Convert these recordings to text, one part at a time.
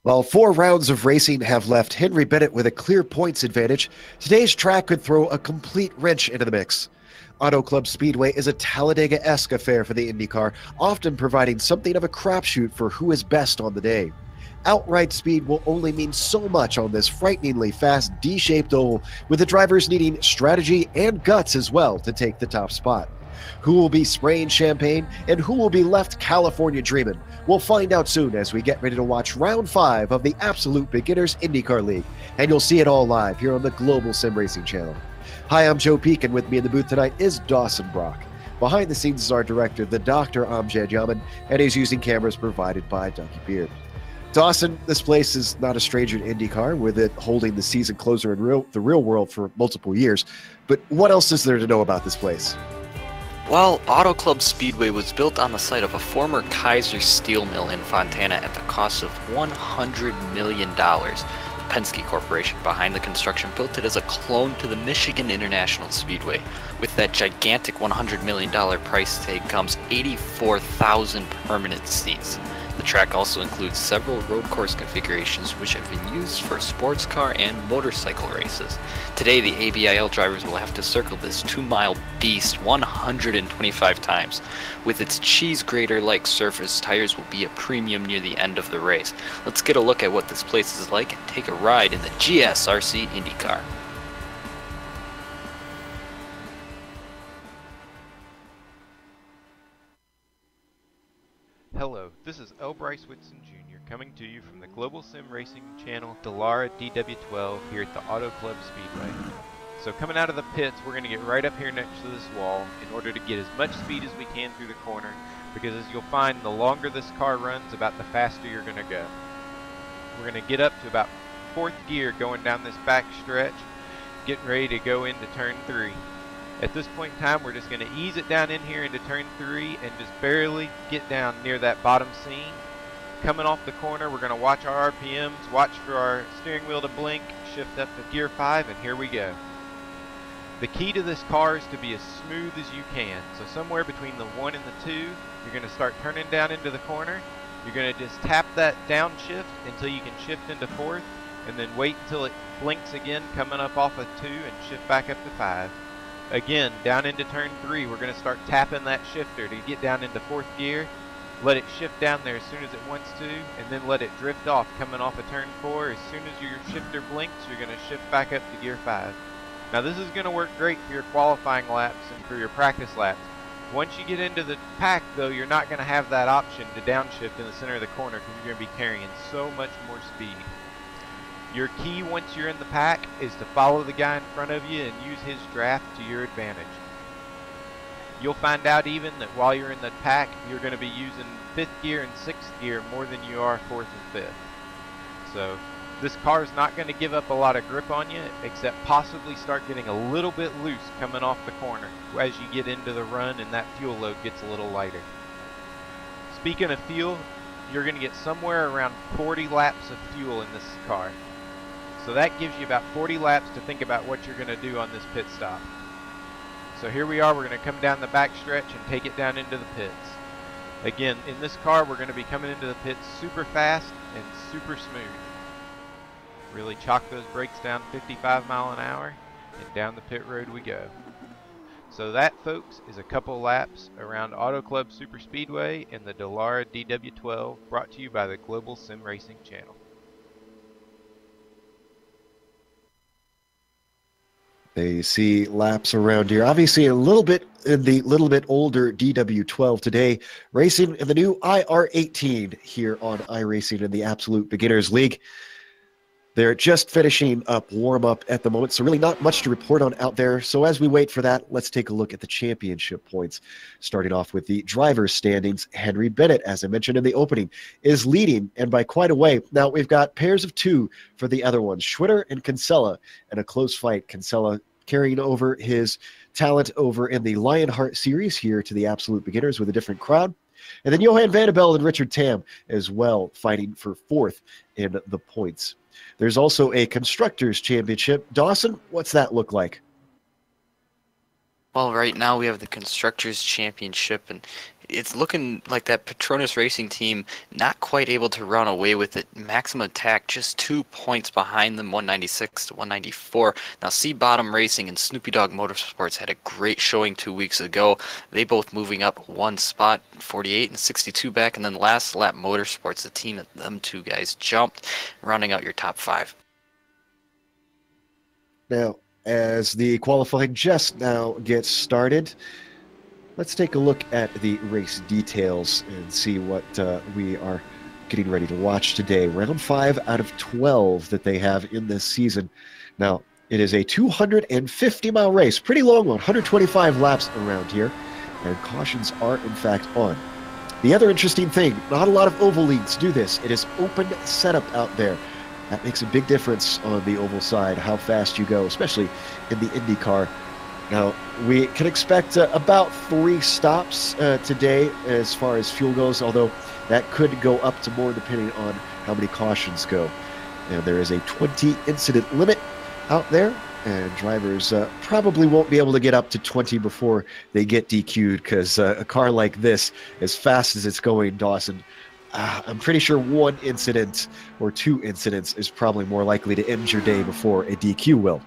While 4 rounds of racing have left Henry Bennett with a clear points advantage, today's track could throw a complete wrench into the mix. Auto Club Speedway is a Talladega-esque affair for the IndyCar, often providing something of a crapshoot for who is best on the day. Outright speed will only mean so much on this frighteningly fast D-shaped oval, with the drivers needing strategy and guts as well to take the top spot. Who will be spraying champagne and who will be left California dreaming? We'll find out soon as we get ready to watch round 5 of the Absolute Beginners IndyCar League, and you'll see it all live here on the Global SimRacing Channel. Hi, I'm Joe Peak, and with me in the booth tonight is Dawson Brock. Behind the scenes is our director, the Dr. Amjad Yaman, and he's using cameras provided by Ducky Beard. Dawson, this place is not a stranger to IndyCar, with it holding the season closer in the real world for multiple years. But what else is there to know about this place? Well, Auto Club Speedway was built on the site of a former Kaiser steel mill in Fontana at the cost of $100 million. The Penske Corporation behind the construction built it as a clone to the Michigan International Speedway. With that gigantic $100 million price tag comes 84,000 permanent seats. The track also includes several road course configurations which have been used for sports car and motorcycle races. Today, the ABIL drivers will have to circle this 2-mile beast 125 times. With its cheese grater-like surface, tires will be a premium near the end of the race. Let's get a look at what this place is like and take a ride in the GSRC IndyCar. Hello, this is L. Bryce Whitson Jr. coming to you from the Global SimRacing Channel Dallara DW12 here at the Auto Club Speedway. So coming out of the pits, we're going to get right up here next to this wall in order to get as much speed as we can through the corner, because as you'll find, the longer this car runs, about the faster you're going to go. We're going to get up to about 4th gear going down this back stretch, getting ready to go into turn 3. At this point in time, we're just going to ease it down in here into turn 3 and just barely get down near that bottom seam. Coming off the corner, we're going to watch our RPMs, watch for our steering wheel to blink, shift up to gear 5, and here we go. The key to this car is to be as smooth as you can. So somewhere between the 1 and the 2, you're going to start turning down into the corner. You're going to just tap that downshift until you can shift into 4th, and then wait until it blinks again coming up off of 2 and shift back up to 5. Again, down into turn 3, we're going to start tapping that shifter to get down into 4th gear. Let it shift down there as soon as it wants to, and then let it drift off coming off of turn 4. As soon as your shifter blinks, you're going to shift back up to gear 5. Now this is going to work great for your qualifying laps and for your practice laps. Once you get into the pack, though, you're not going to have that option to downshift in the center of the corner because you're going to be carrying so much more speed. Your key once you're in the pack is to follow the guy in front of you and use his draft to your advantage. You'll find out even that while you're in the pack, you're going to be using 5th gear and 6th gear more than you are 4th and 5th. So this car is not going to give up a lot of grip on you, except possibly start getting a little bit loose coming off the corner as you get into the run and that fuel load gets a little lighter. Speaking of fuel, you're going to get somewhere around 40 laps of fuel in this car. So that gives you about 40 laps to think about what you're going to do on this pit stop. So here we are, we're going to come down the back stretch and take it down into the pits. Again, in this car, we're going to be coming into the pits super fast and super smooth. Really chalk those brakes down 55 miles an hour, and down the pit road we go. So that, folks, is a couple laps around Auto Club Super Speedway and the Dallara DW12, brought to you by the Global SimRacing Channel. They see laps around here. Obviously, a little bit in the little bit older DW12 today, racing in the new IR18 here on iRacing in the Absolute Beginners League. They're just finishing up warm-up at the moment, so really not much to report on out there. So as we wait for that, let's take a look at the championship points. Starting off with the driver's standings, Henry Bennett, as I mentioned in the opening, is leading, and by quite a way. Now we've got pairs of 2 for the other ones, Schwitter and Kinsella, in a close fight. Kinsella carrying over his talent over in the Lionheart Series here to the Absolute Beginners with a different crowd. And then Johan Vanderbilt and Richard Tam as well, fighting for 4th in the points. There's also a Constructors' Championship. Dawson, what's that look like? Well, right now we have the Constructors' Championship, and it's looking like that Petronas Racing team not quite able to run away with it. Maximum Attack just 2 points behind them, 196 to 194. Now, Sea Bottom Racing and Snoopy Dog Motorsports had a great showing 2 weeks ago. They both moving up one spot, 48 and 62 back, and then Last Lap Motorsports, the team that them two guys jumped, rounding out your top five. Now, as the qualifying just now gets started, let's take a look at the race details and see what we are getting ready to watch today. Round 5 out of 12 that they have in this season. Now, it is a 250-mile race, pretty long one, 125 laps around here, and cautions are in fact on. The other interesting thing, not a lot of oval leagues do this. It is open setup out there. That makes a big difference on the oval side, how fast you go, especially in the IndyCar. Now, we can expect about 3 stops today as far as fuel goes, although that could go up to more depending on how many cautions go. And there is a 20 incident limit out there, and drivers probably won't be able to get up to 20 before they get DQ'd, because a car like this, as fast as it's going, Dawson, I'm pretty sure 1 incident or 2 incidents is probably more likely to end your day before a DQ will.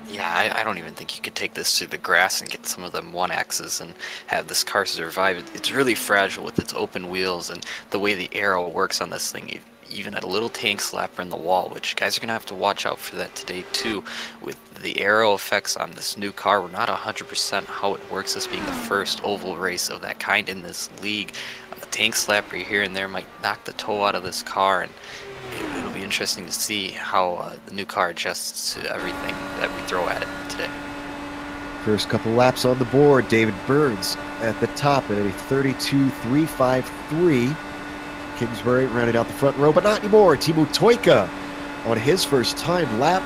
Yeah, I don't even think you could take this through the grass and get some of them 1Xs and have this car survive. It's really fragile with its open wheels and the way the aero works on this thing, even at a little tank slapper in the wall, which guys are going to have to watch out for that today too. With the aero effects on this new car, we're not 100% how it works, this being the first oval race of that kind in this league. A tank slapper here and there might knock the toe out of this car, and it'll be interesting to see how the new car adjusts to everything that we throw at it today. First couple laps on the board, David Burns at the top at a 32.353. Kingsbury rounded out the front row, but not anymore. Timo Toika on his first time lap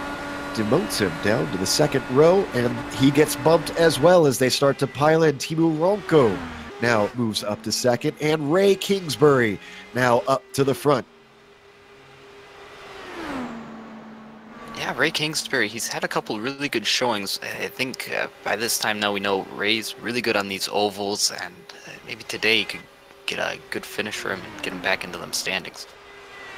demotes him down to the second row, and he gets bumped as well as they start to pile in. Timu Ronco now moves up to second, and Ray Kingsbury now up to the front. Yeah, Ray Kingsbury, he's had a couple really good showings. I think by this time now we know Ray's really good on these ovals, and maybe today he could get a good finish for him and get him back into them standings.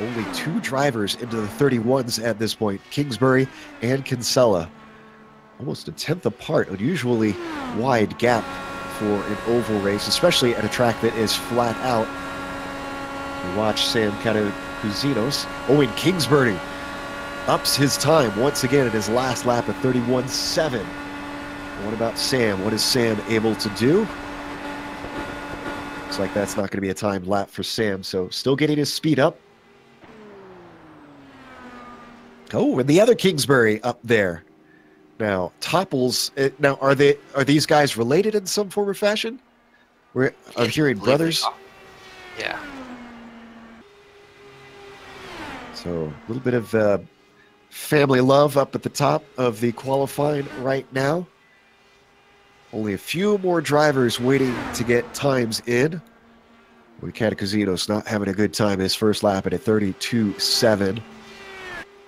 Only 2 drivers into the 31s at this point, Kingsbury and Kinsella. Almost a tenth apart, unusually wide gap for an oval race, especially at a track that is flat out. You watch Sam Catacuzinos. Owen Kingsbury ups his time once again at his last lap at 31.7. What about Sam? What is Sam able to do? Looks like that's not going to be a timed lap for Sam, so still getting his speed up. Oh, and the other Kingsbury up there. Now, Topples, now are these guys related in some form or fashion? I'm hearing brothers. Yeah. So a little bit of family love up at the top of the qualifying right now. Only a few more drivers waiting to get times in. Catacuzinos not having a good time his first lap at a 32.7.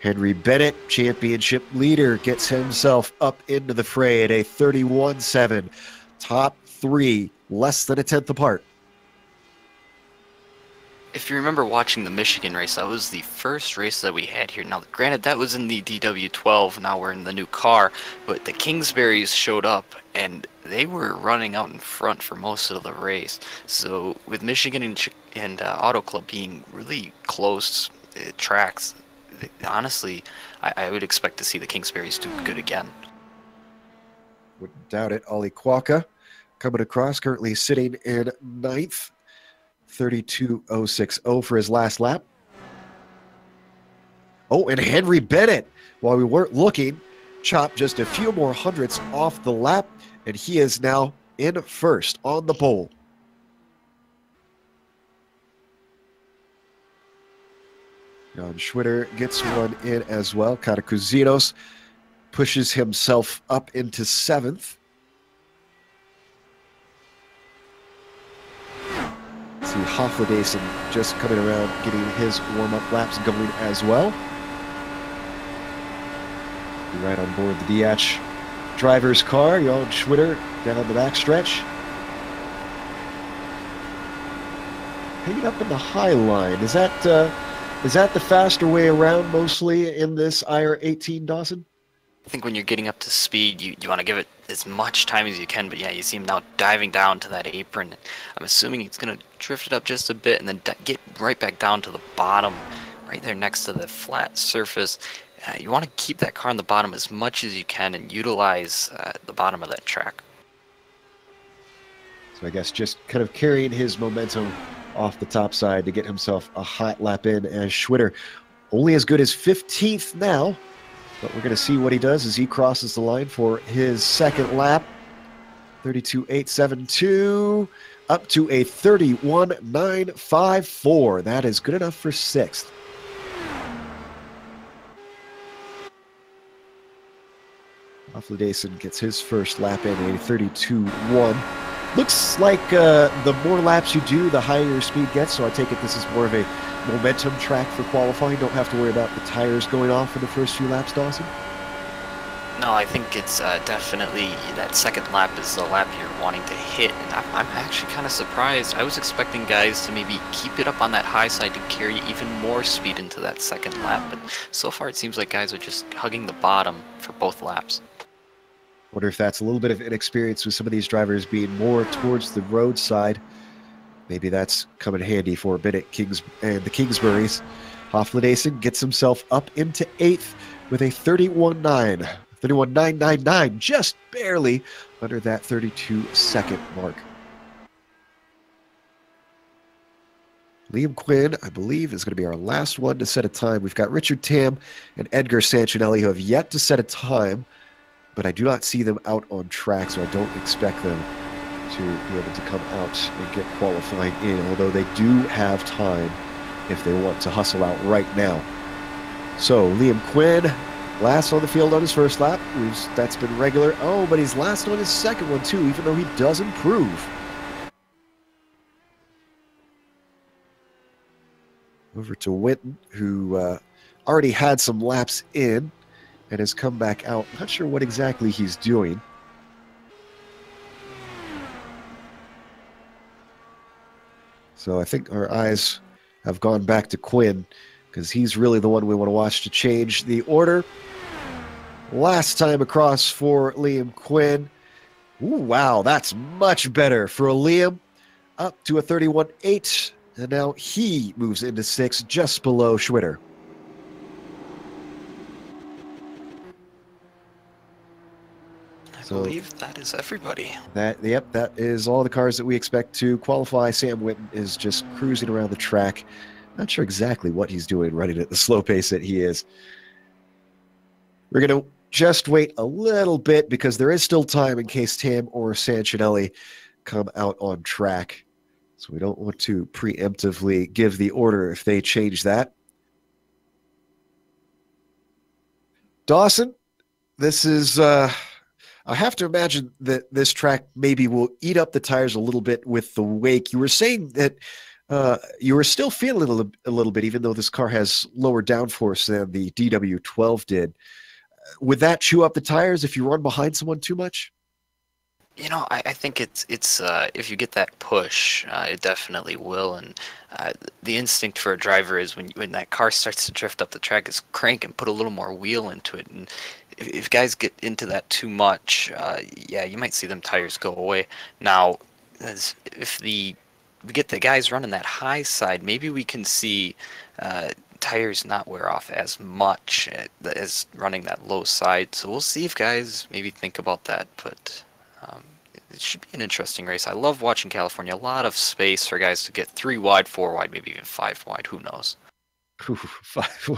Henry Bennett, championship leader, gets himself up into the fray at a 31.7. Top 3, less than a tenth apart. If you remember watching the Michigan race, that was the first race that we had here. Now, granted, that was in the DW12. Now we're in the new car, but the Kingsburys showed up, and they were running out in front for most of the race. So with Michigan and Auto Club being really close tracks, honestly, I would expect to see the Kingsburys do good again. Wouldn't doubt it. Ollie Kwaka coming across, currently sitting in 9th. 32.060 for his last lap. Oh, and Henry Bennett, while we weren't looking, chopped just a few more hundredths off the lap, and he is now in first on the pole. Jan Schwitter gets one in as well. Catacuzinos pushes himself up into 7th. See Hofledason just coming around, getting his warm-up laps going as well. Right on board the DH driver's car, Jan Schwitter, down the backstretch. Hanging up in the high line. Is that the faster way around mostly in this IR18, Dawson? I think when you're getting up to speed, you want to give it as much time as you can, but yeah, you see him now diving down to that apron. I'm assuming he's going to drift it up just a bit and then get right back down to the bottom, right there next to the flat surface. You want to keep that car on the bottom as much as you can and utilize the bottom of that track. So I guess just kind of carrying his momentum off the top side to get himself a hot lap in, as Schwitter only as good as 15th now. But we're going to see what he does as he crosses the line for his second lap. 32.872 up to a 31.954. That is good enough for 6th. Dason gets his first lap in a 32.1. Looks like the more laps you do, the higher your speed gets, so I take it this is more of a momentum track for qualifying. Don't have to worry about the tires going off in the first few laps, Dawson? No, I think it's definitely that second lap is the lap you're wanting to hit, and I'm actually kind of surprised. I was expecting guys to maybe keep it up on that high side to carry even more speed into that second lap, but so far it seems like guys are just hugging the bottom for both laps. Wonder if that's a little bit of inexperience with some of these drivers being more towards the roadside. Maybe that's coming handy for Bennett and the Kingsburys. Dason gets himself up into 8th with a 31.999, just barely under that 32-second mark. Liam Quinn, I believe, is going to be our last one to set a time. We've got Richard Tam and Edgar Sancinelli who have yet to set a time, but I do not see them out on track, so I don't expect them to be able to come out and get qualifying in, although they do have time if they want to hustle out right now. So Liam Quinn, last on the field on his first lap. That's been regular. Oh, but he's last on his second one too, even though he does improve. Over to Winton, who already had some laps in and has come back out. Not sure what exactly he's doing. So I think our eyes have gone back to Quinn because he's really the one we want to watch to change the order. Last time across for Liam Quinn. Ooh, wow, that's much better for Liam. Up to a 31.8, and now he moves into 6th, just below Schwitter. I believe that is everybody. Yep, that is all the cars that we expect to qualify. Sam Winton is just cruising around the track. Not sure exactly what he's doing running at the slow pace that he is. We're going to just wait a little bit because there is still time in case Tam or Sancinelli come out on track. So we don't want to preemptively give the order if they change that. Dawson, this is... I have to imagine that this track maybe will eat up the tires a little bit with the wake. You were saying that you were still feeling a little bit, even though this car has lower downforce than the DW12 did. Would that chew up the tires if you run behind someone too much? You know, I think it's if you get that push, it definitely will. And the instinct for a driver is when that car starts to drift up the track is crank and put a little more wheel into it. And if guys get into that too much, yeah, you might see them tires go away. Now, if we get the guys running that high side, maybe we can see tires not wear off as much as running that low side. So we'll see if guys maybe think about that. But it should be an interesting race. I love watching California. A lot of space for guys to get 3 wide, 4 wide, maybe even 5 wide. Who knows? Ooh, 5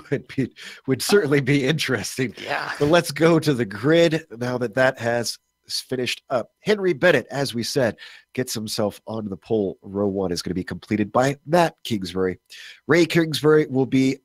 would certainly be interesting. Yeah. But let's go to the grid now that has finished up. Henry Bennett, as we said, gets himself onto the pole. Row 1 is going to be completed by Matt Kingsbury. Ray Kingsbury will be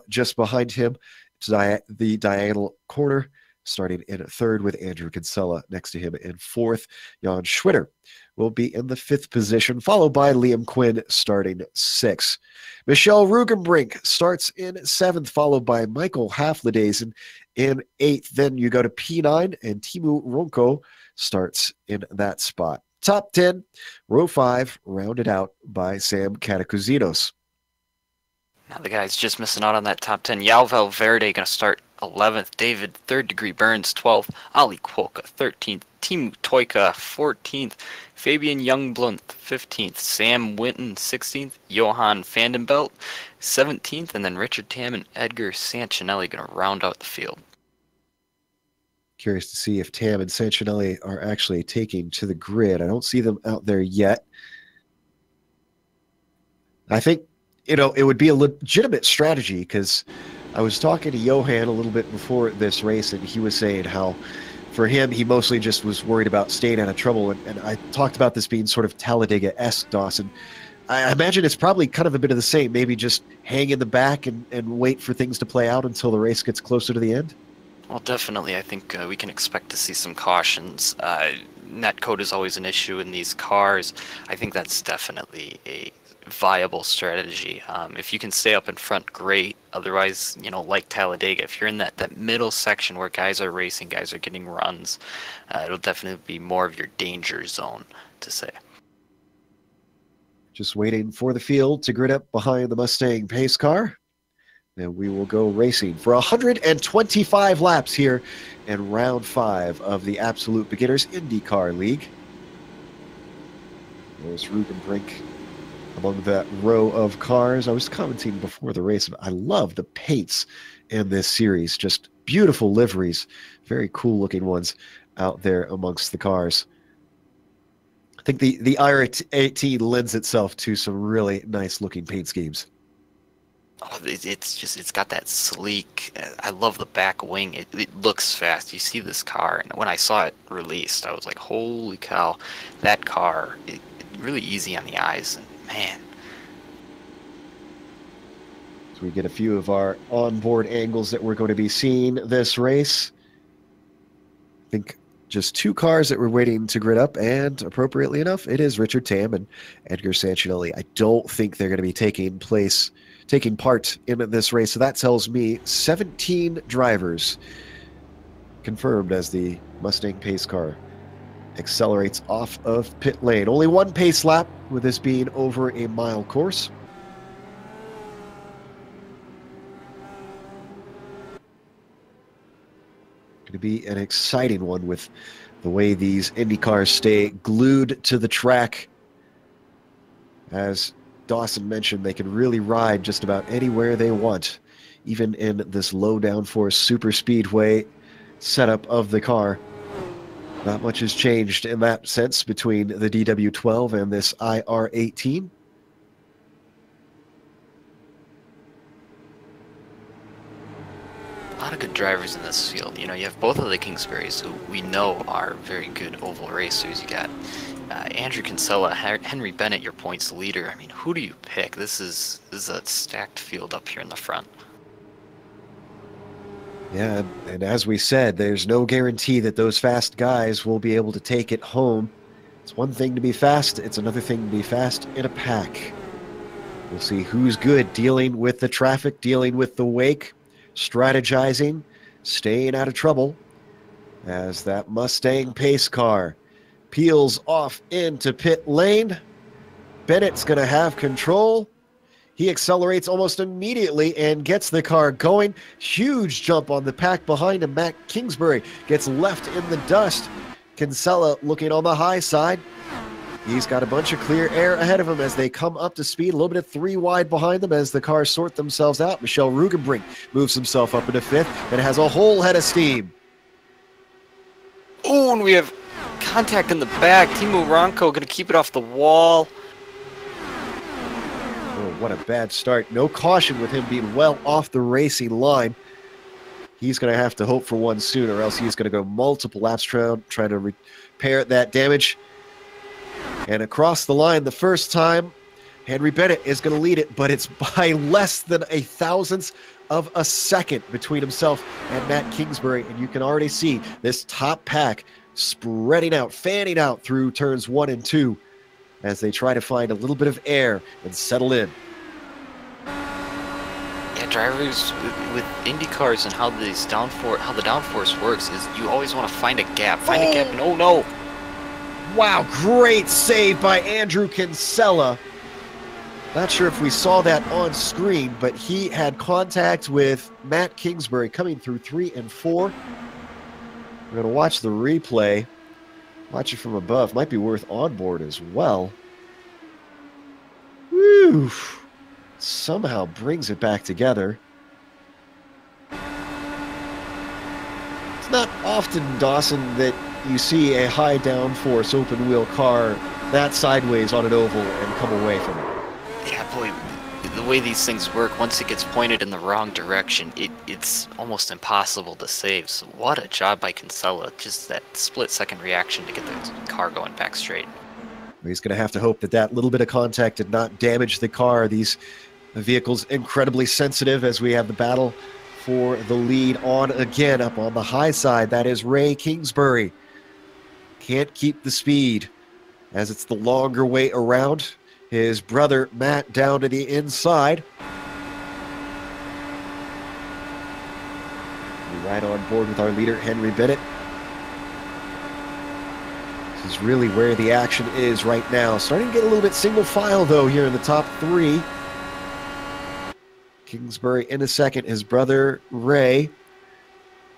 just behind him to the diagonal corner. starting in third with Andrew Kinsella next to him in fourth. Jan Schwitter will be in the fifth position, followed by Liam Quinn starting sixth. Michel Rugenbrink starts in seventh, followed by Michael Haflidazen in eighth. Then you go to P9, and Timu Ronko starts in that spot. Top 10, row 5, rounded out by Sam Catacouzinos. Now the guy's just missing out on that top 10. Yao Valverde going to start 11th. David Third Degree Burns 12th. Ali Cuoca 13th. Timu Toika 14th. Fabian Youngblunt 15th. Sam Winton 16th. Johan Vandenbelt 17th. And then Richard Tam and Edgar Sancinelli going to round out the field. Curious to see if Tam and Sancinelli are actually taking to the grid. I don't see them out there yet. I think, it would be a legitimate strategy, because I was talking to Johan a little bit before this race, and he was saying how for him, he mostly just was worried about staying out of trouble. And I talked about this being sort of Talladega-esque, Dawson. I imagine it's probably kind of a bit of the same, maybe just hang in the back and wait for things to play out until the race gets closer to the end. Well, definitely. I think we can expect to see some cautions. Net code is always an issue in these cars. I think that's definitely a viable strategy. If you can stay up in front, great. Otherwise, like Talladega, if you're in that middle section where guys are racing, guys are getting runs, it'll definitely be more of your danger zone, to say. Just waiting for the field to grid up behind the Mustang pace car. And we will go racing for 125 laps here in round 5 of the Absolute Beginners IndyCar League. There's Rugenbrink among that row of cars. I was commenting before the race, I love the paints in this series. Just beautiful liveries, very cool looking ones out there amongst the cars. I think the iRacing lends itself to some really nice looking paint schemes. Oh, it's got that sleek. I love the back wing. It looks fast. You see this car, and when I saw it released, I was like, holy cow, that car, really easy on the eyes, and man. So we get a few of our onboard angles that we're going to be seeing this race. I think just 2 cars that we're waiting to grid up, and appropriately enough, it is Richard Tam and Edgar Sancinelli. I don't think they're going to be taking part in this race. So that tells me 17 drivers confirmed as the Mustang pace car accelerates off of pit lane. Only 1 pace lap, with this being over a mile course. Going to be an exciting one with the way these Indy cars stay glued to the track. As Dawson mentioned, they can really ride just about anywhere they want, even in this low downforce super speedway setup of the car. Not much has changed in that sense between the DW12 and this IR18. A lot of good drivers in this field. You have both of the Kingsburys, who we know are very good oval racers. You got Andrew Kinsella, Henry Bennett, your points leader. I mean, who do you pick? This is a stacked field up here in the front. Yeah, and as we said, there's no guarantee that those fast guys will be able to take it home. It's one thing to be fast, it's another thing to be fast in a pack. We'll see who's good dealing with the traffic, dealing with the wake, strategizing, staying out of trouble, as that Mustang pace car peels off into pit lane. Bennett's going to have control. He accelerates almost immediately and gets the car going. Huge jump on the pack behind him. Matt Kingsbury gets left in the dust. Kinsella looking on the high side. He's got a bunch of clear air ahead of him as they come up to speed. A little bit of 3 wide behind them as the cars sort themselves out. Michel Rugenbrink moves himself up into 5th and has a whole head of steam. Oh, and we have contact in the back. Timu Ronko going to keep it off the wall. Oh, what a bad start. No caution with him being well off the racing line. He's going to have to hope for one soon, or else he's going to go multiple laps trying to repair that damage. And across the line the first time, Henry Bennett is going to lead it, but it's by less than a thousandth of a second between himself and Matt Kingsbury, and you can already see this top pack spreading out, fanning out through turns 1 and 2 as they try to find a little bit of air and settle in. Yeah, drivers with Indy cars and how the downforce works is you always want to find a gap. Find a gap, and oh no! Wow, great save by Andrew Kinsella. Not sure if we saw that on screen, but he had contact with Matt Kingsbury coming through 3 and 4. We're going to watch the replay. Watch it from above. Might be worth onboard as well. Woo! Somehow brings it back together. It's not often, Dawson, that you see a high downforce open wheel car that sideways on an oval and come away from it. Yeah, boy, the way these things work, once it gets pointed in the wrong direction, it's almost impossible to save. So what a job by Kinsella. Just that split-second reaction to get the car going back straight. He's going to have to hope that that little bit of contact did not damage the car. These vehicles incredibly sensitive as we have the battle for the lead on again up on the high side. That is Ray Kingsbury. Can't keep the speed as it's the longer way around. His brother Matt down to the inside. We're right on board with our leader Henry Bennett. This is really where the action is right now. Starting to get a little bit single file though here in the top 3. Kingsbury in a second. His brother Ray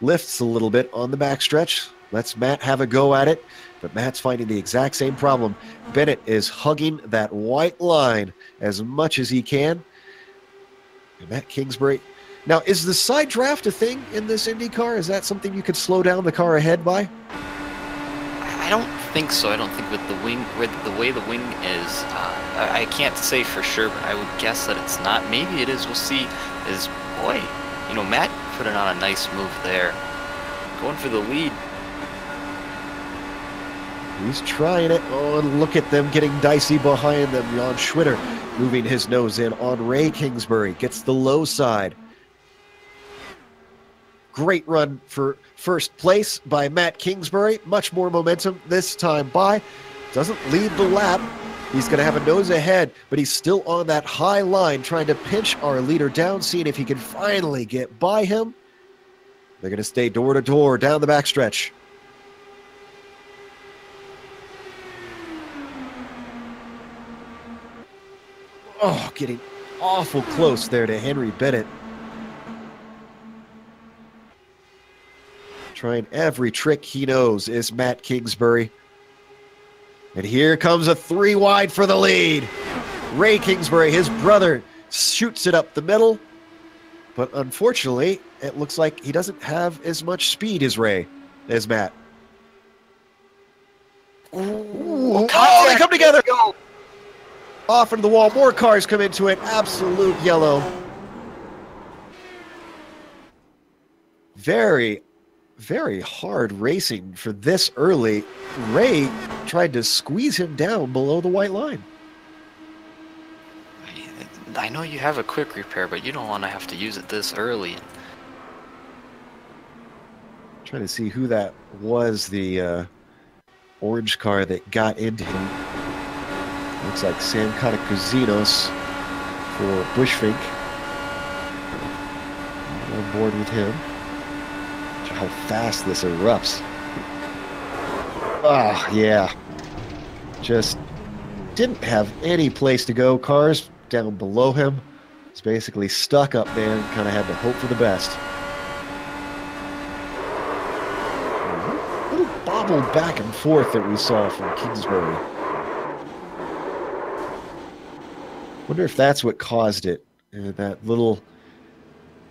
lifts a little bit on the backstretch. Lets Matt have a go at it, but Matt's finding the exact same problem. Bennett is hugging that white line as much as he can. And Matt Kingsbury. Now, is the side draft a thing in this Indy car? Is that something you could slow down the car ahead by? I don't think so. I don't think with the wing, with the way the wing is, I can't say for sure, but I would guess that it's not. Maybe it is. We'll see. Boy, you know, Matt putting on a nice move there. Going for the lead. He's trying it. Oh, and look at them getting dicey behind them. Jan Schwitter moving his nose in on Ray Kingsbury. Gets the low side. Great run for first place by Matt Kingsbury. Much more momentum this time by. Doesn't lead the lap. He's going to have a nose ahead, but he's still on that high line trying to pinch our leader down, seeing if he can finally get by him. They're going to stay door to door down the backstretch. Oh, getting awful close there to Henry Bennett. Trying every trick he knows is Matt Kingsbury. And here comes a 3 wide for the lead. Ray Kingsbury, his brother, shoots it up the middle. But unfortunately, it looks like he doesn't have as much speed as Matt. Ooh, oh, they come together. Off into the wall. More cars come into it. Absolute yellow. Very, very hard racing for this early. Ray tried to squeeze him down below the white line. I know you have a quick repair, but you don't want to have to use it this early. Trying to see who that was, the orange car that got into him. Looks like Sam Katakuzinos for Bushfink. On board with him. How fast this erupts. Ah, yeah. Just didn't have any place to go. Cars down below him. He's basically stuck up there and kind of had to hope for the best. A little bobble back and forth that we saw from Kingsbury. Wonder if that's what caused it. That little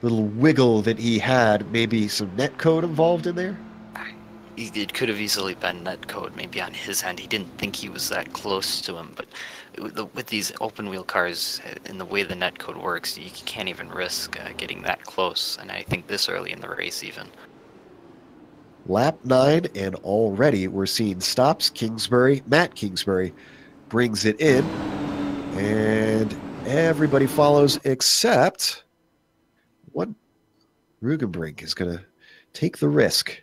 wiggle that he had, maybe some netcode involved in there? It could have easily been netcode, maybe on his end. He didn't think he was that close to him, but with these open wheel cars and the way the netcode works, you can't even risk getting that close, and I think this early in the race even. Lap 9, and already we're seeing stops. Matt Kingsbury brings it in, and everybody follows except One, Rugenbrink is going to take the risk.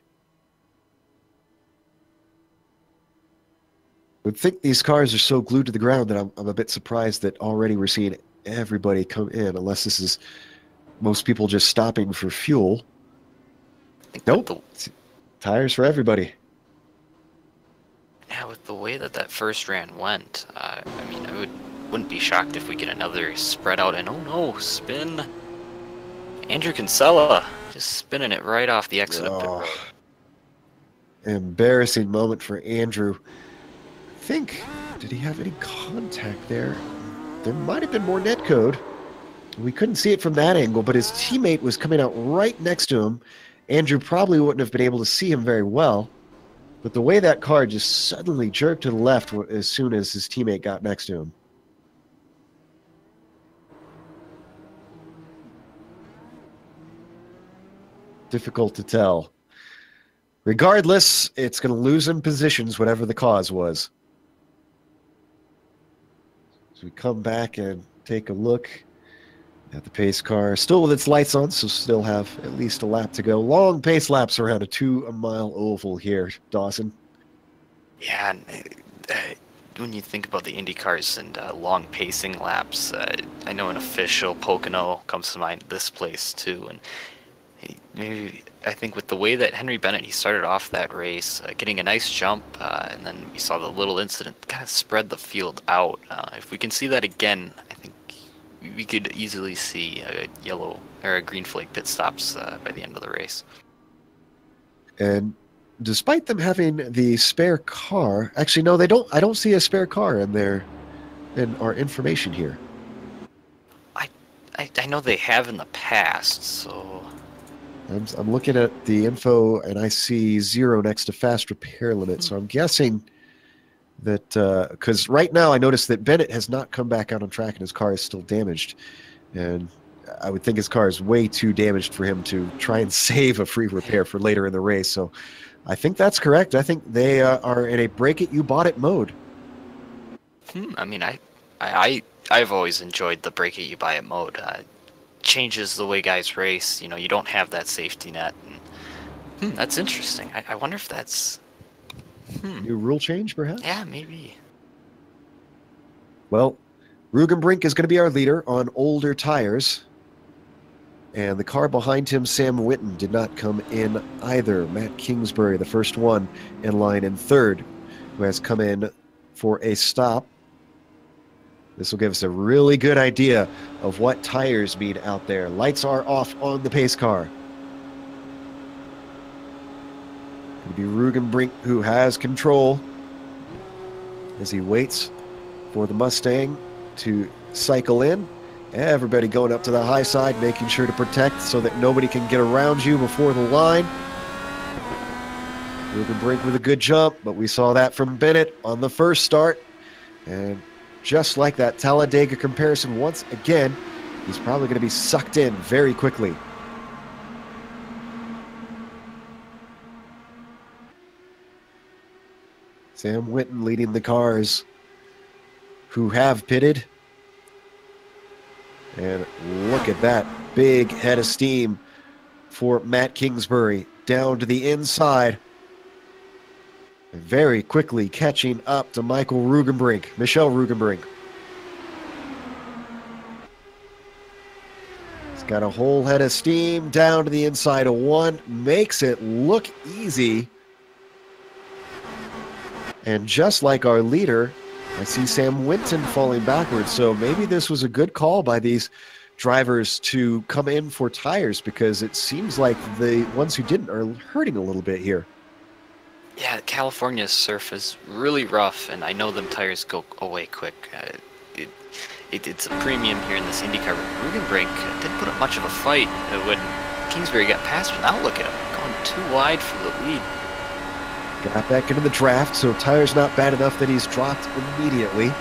I would think these cars are so glued to the ground that I'm a bit surprised that already we're seeing everybody come in, unless this is most people just stopping for fuel. Nope. Tires for everybody. Yeah, with the way that first run went, I mean, wouldn't be shocked if we get another spread out and, oh no, spin. Andrew Kinsella just spinning it right off the exit of pit road. Embarrassing moment for Andrew. I think, did he have any contact there? There might have been more netcode. We couldn't see it from that angle, but his teammate was coming out right next to him. Andrew probably wouldn't have been able to see him very well. But the way that car just suddenly jerked to the left as soon as his teammate got next to him. Difficult to tell. Regardless, it's going to lose in positions, whatever the cause was. So we come back and take a look at the pace car, still with its lights on, so still have at least a lap to go. Long pace laps around a 2-mile oval here, Dawson. Yeah, and, when you think about the Indy cars and long pacing laps, I know an official Pocono comes to mind, this place too, and I think with the way that Henry Bennett, he started off that race, getting a nice jump, and then we saw the little incident kind of spread the field out. If we can see that again, I think we could easily see a yellow or a green flag pit stops by the end of the race. And despite them having the spare car, actually no, they don't. I don't see a spare car in our information here. I know they have in the past, so. I'm looking at the info and I see 0 next to fast repair limit. So I'm guessing that because right now I noticed that Bennett has not come back out on track and his car is still damaged. And I would think his car is way too damaged for him to try and save a free repair for later in the race. So I think that's correct. I think they are in a break it, you bought it mode. I mean, I've always enjoyed the break it, you buy it mode. Changes the way guys race. You know, you don't have that safety net. And, that's interesting. I wonder if that's New rule change, perhaps? Yeah, maybe. Well, Rugenbrink is going to be our leader on older tires. And the car behind him, Sam Whitten, did not come in either. Matt Kingsbury, the first one in line in third, who has come in for a stop. This will give us a really good idea of what tires mean out there. Lights are off on the pace car. It'll be Rugenbrink who has control as he waits for the Mustang to cycle in. Everybody going up to the high side, making sure to protect so that nobody can get around you before the line. Rugenbrink with a good jump, but we saw that from Bennett on the first start. And just like that Talladega comparison, once again, he's probably going to be sucked in very quickly. Sam Whitten leading the cars who have pitted. And look at that big head of steam for Matt Kingsbury down to the inside. Very quickly catching up to Michael Rugenbrink. He's got a whole head of steam down to the inside of one. Makes it look easy. And just like our leader, I see Sam Whitten falling backwards. So maybe this was a good call by these drivers to come in for tires, because it seems like the ones who didn't are hurting a little bit here. Yeah, California's surf is really rough, and I know them tires go away quick. It's a premium here in this IndyCar. Rugenbrink didn't put up much of a fight when Kingsbury got past him. Now look at him, going too wide for the lead. Got back into the draft, so tire's not bad enough that he's dropped immediately.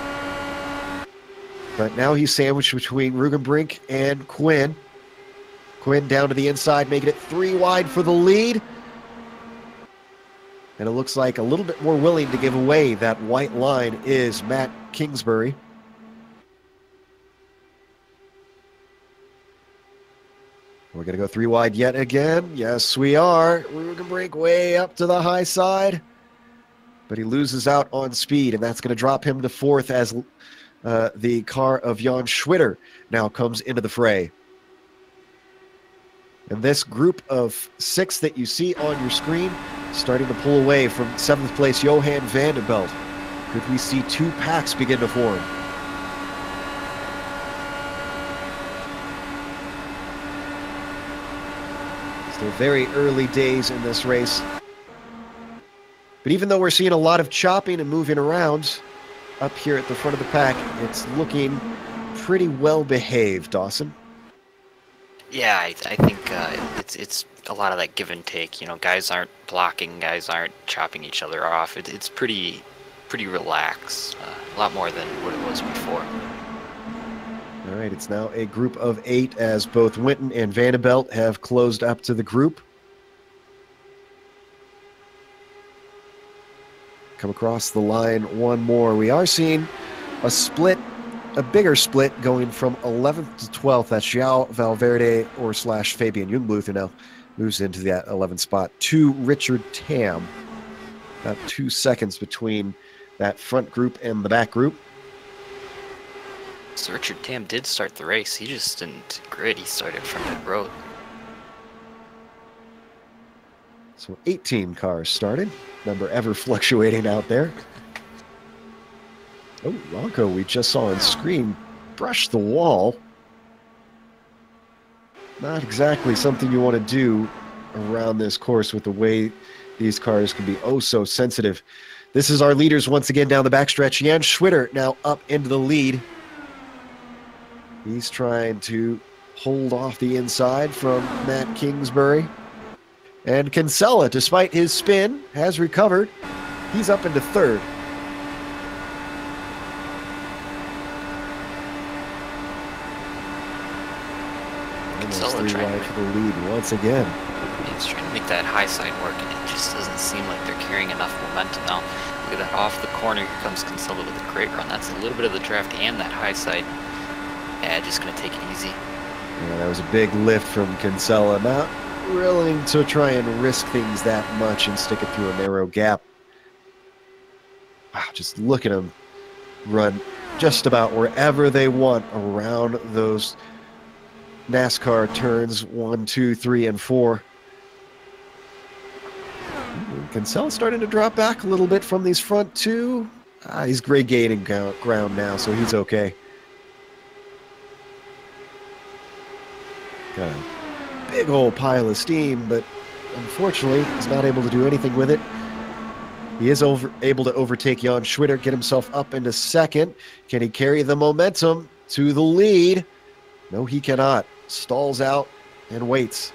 But now he's sandwiched between Rugenbrink and Quinn. Quinn down to the inside, making it 3 wide for the lead. And it looks like a little bit more willing to give away that white line is Matt Kingsbury. We're going to go 3 wide yet again. Yes, we are. We're going to break way up to the high side. But he loses out on speed, and that's going to drop him to 4th as the car of Jan Schwitter now comes into the fray. And this group of 6 that you see on your screen starting to pull away from 7th place Johan Vanderbilt. Could we see 2 packs begin to form? Still very early days in this race. But even though we're seeing a lot of chopping and moving around up here at the front of the pack, it's looking pretty well behaved, Dawson. Yeah, I think it's a lot of that give and take. You know, guys aren't blocking, guys aren't chopping each other off. It's pretty relaxed, a lot more than what it was before. All right, it's now a group of 8 as both Winton and Vanderbilt have closed up to the group. Come across the line one more. We are seeing a split, a bigger split going from 11th to 12th. That's João Valverde or / Fabian Jungbluth, who now moves into that 11th spot, to Richard Tam. About 2 seconds between that front group and the back group. So Richard Tam did start the race. He just didn't grid. He started from pit road. So 18 cars started. Number ever fluctuating out there. Oh, Rocco, we just saw on screen, brush the wall. Not exactly something you want to do around this course with the way these cars can be oh so sensitive. This is our leaders once again down the backstretch. Jan Schwitter now up into the lead. He's trying to hold off the inside from Matt Kingsbury. And Kinsella, despite his spin, has recovered. He's up into 3rd. Kinsella 3 wide for the lead once again. He's trying to make that high side work, and it just doesn't seem like they're carrying enough momentum now. Look at that off the corner. Here comes Kinsella with a great run. That's a little bit of the draft and that high side. Yeah, just going to take it easy. Yeah, that was a big lift from Kinsella. Not willing to try and risk things that much and stick it through a narrow gap. Wow, just look at them run just about wherever they want around those NASCAR turns 1, 2, 3, and 4. Kinsella's starting to drop back a little bit from these front 2. He's grade gaining ground now, so he's okay. Got a big old pile of steam, but unfortunately he's not able to do anything with it. He is able to overtake Jan Schwitter, get himself up into 2nd. Can he carry the momentum to the lead? No, he cannot. Stalls out and waits.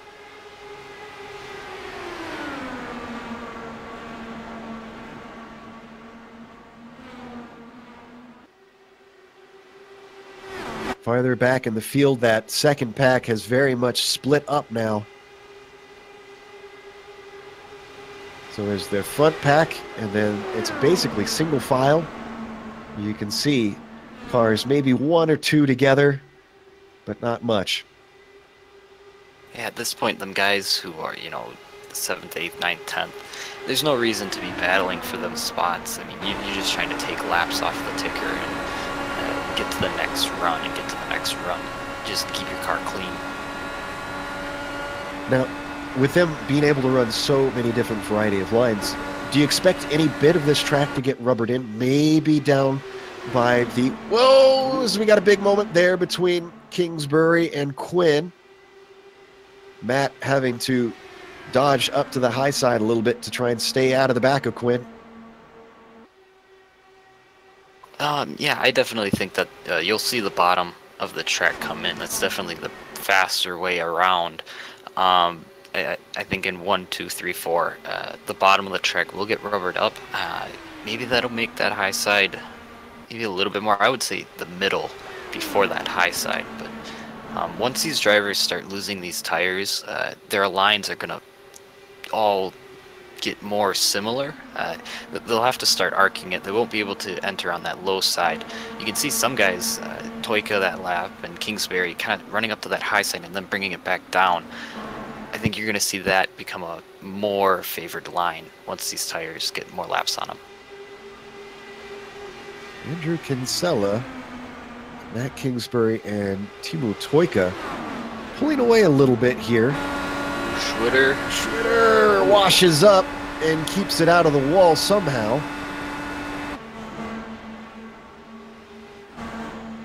Farther back in the field, that second pack has very much split up now. So there's their front pack, and then it's basically single file. You can see cars maybe 1 or 2 together, but not much. Yeah, at this point, them guys who are, you know, 7th, 8th, 9th, 10th, there's no reason to be battling for them spots. I mean, you're just trying to take laps off the ticker and get to the next run and get to the next run. Just keep your car clean. Now, with them being able to run so many different variety of lines, do you expect any bit of this track to get rubbered in? Maybe down by the... Whoa! So we got a big moment there between Kingsbury and Quinn. Matt having to dodge up to the high side a little bit to try and stay out of the back of Quinn. Yeah, I definitely think that you'll see the bottom of the track come in. That's definitely the faster way around. I think in 1, 2, 3, 4, the bottom of the track will get rubbered up. Maybe that'll make that high side maybe a little bit more. I would say the middle before that high side. But once these drivers start losing these tires, their lines are going to all get more similar. They'll have to start arcing it. They won't be able to enter on that low side. You can see some guys Toyka that lap and Kingsbury kind of running up to that high side and then bringing it back down, I think you're going to see that become a more favored line once these tires get more laps on them. Andrew Kinsella, Matt Kingsbury, and Timo Toyka pulling away a little bit here. Schwitter washes up and keeps it out of the wall somehow.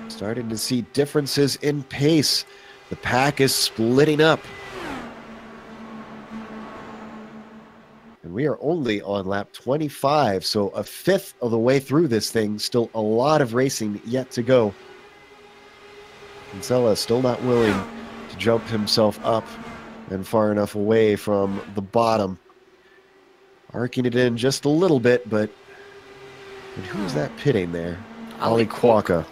Starting to see differences in pace. The pack is splitting up. And we are only on lap 25, so a fifth of the way through this thing. Still a lot of racing yet to go. Kinsella still not willing to jump himself up and far enough away from the bottom. Arcing it in just a little bit, but and who is that pitting there? Ali Kwaka.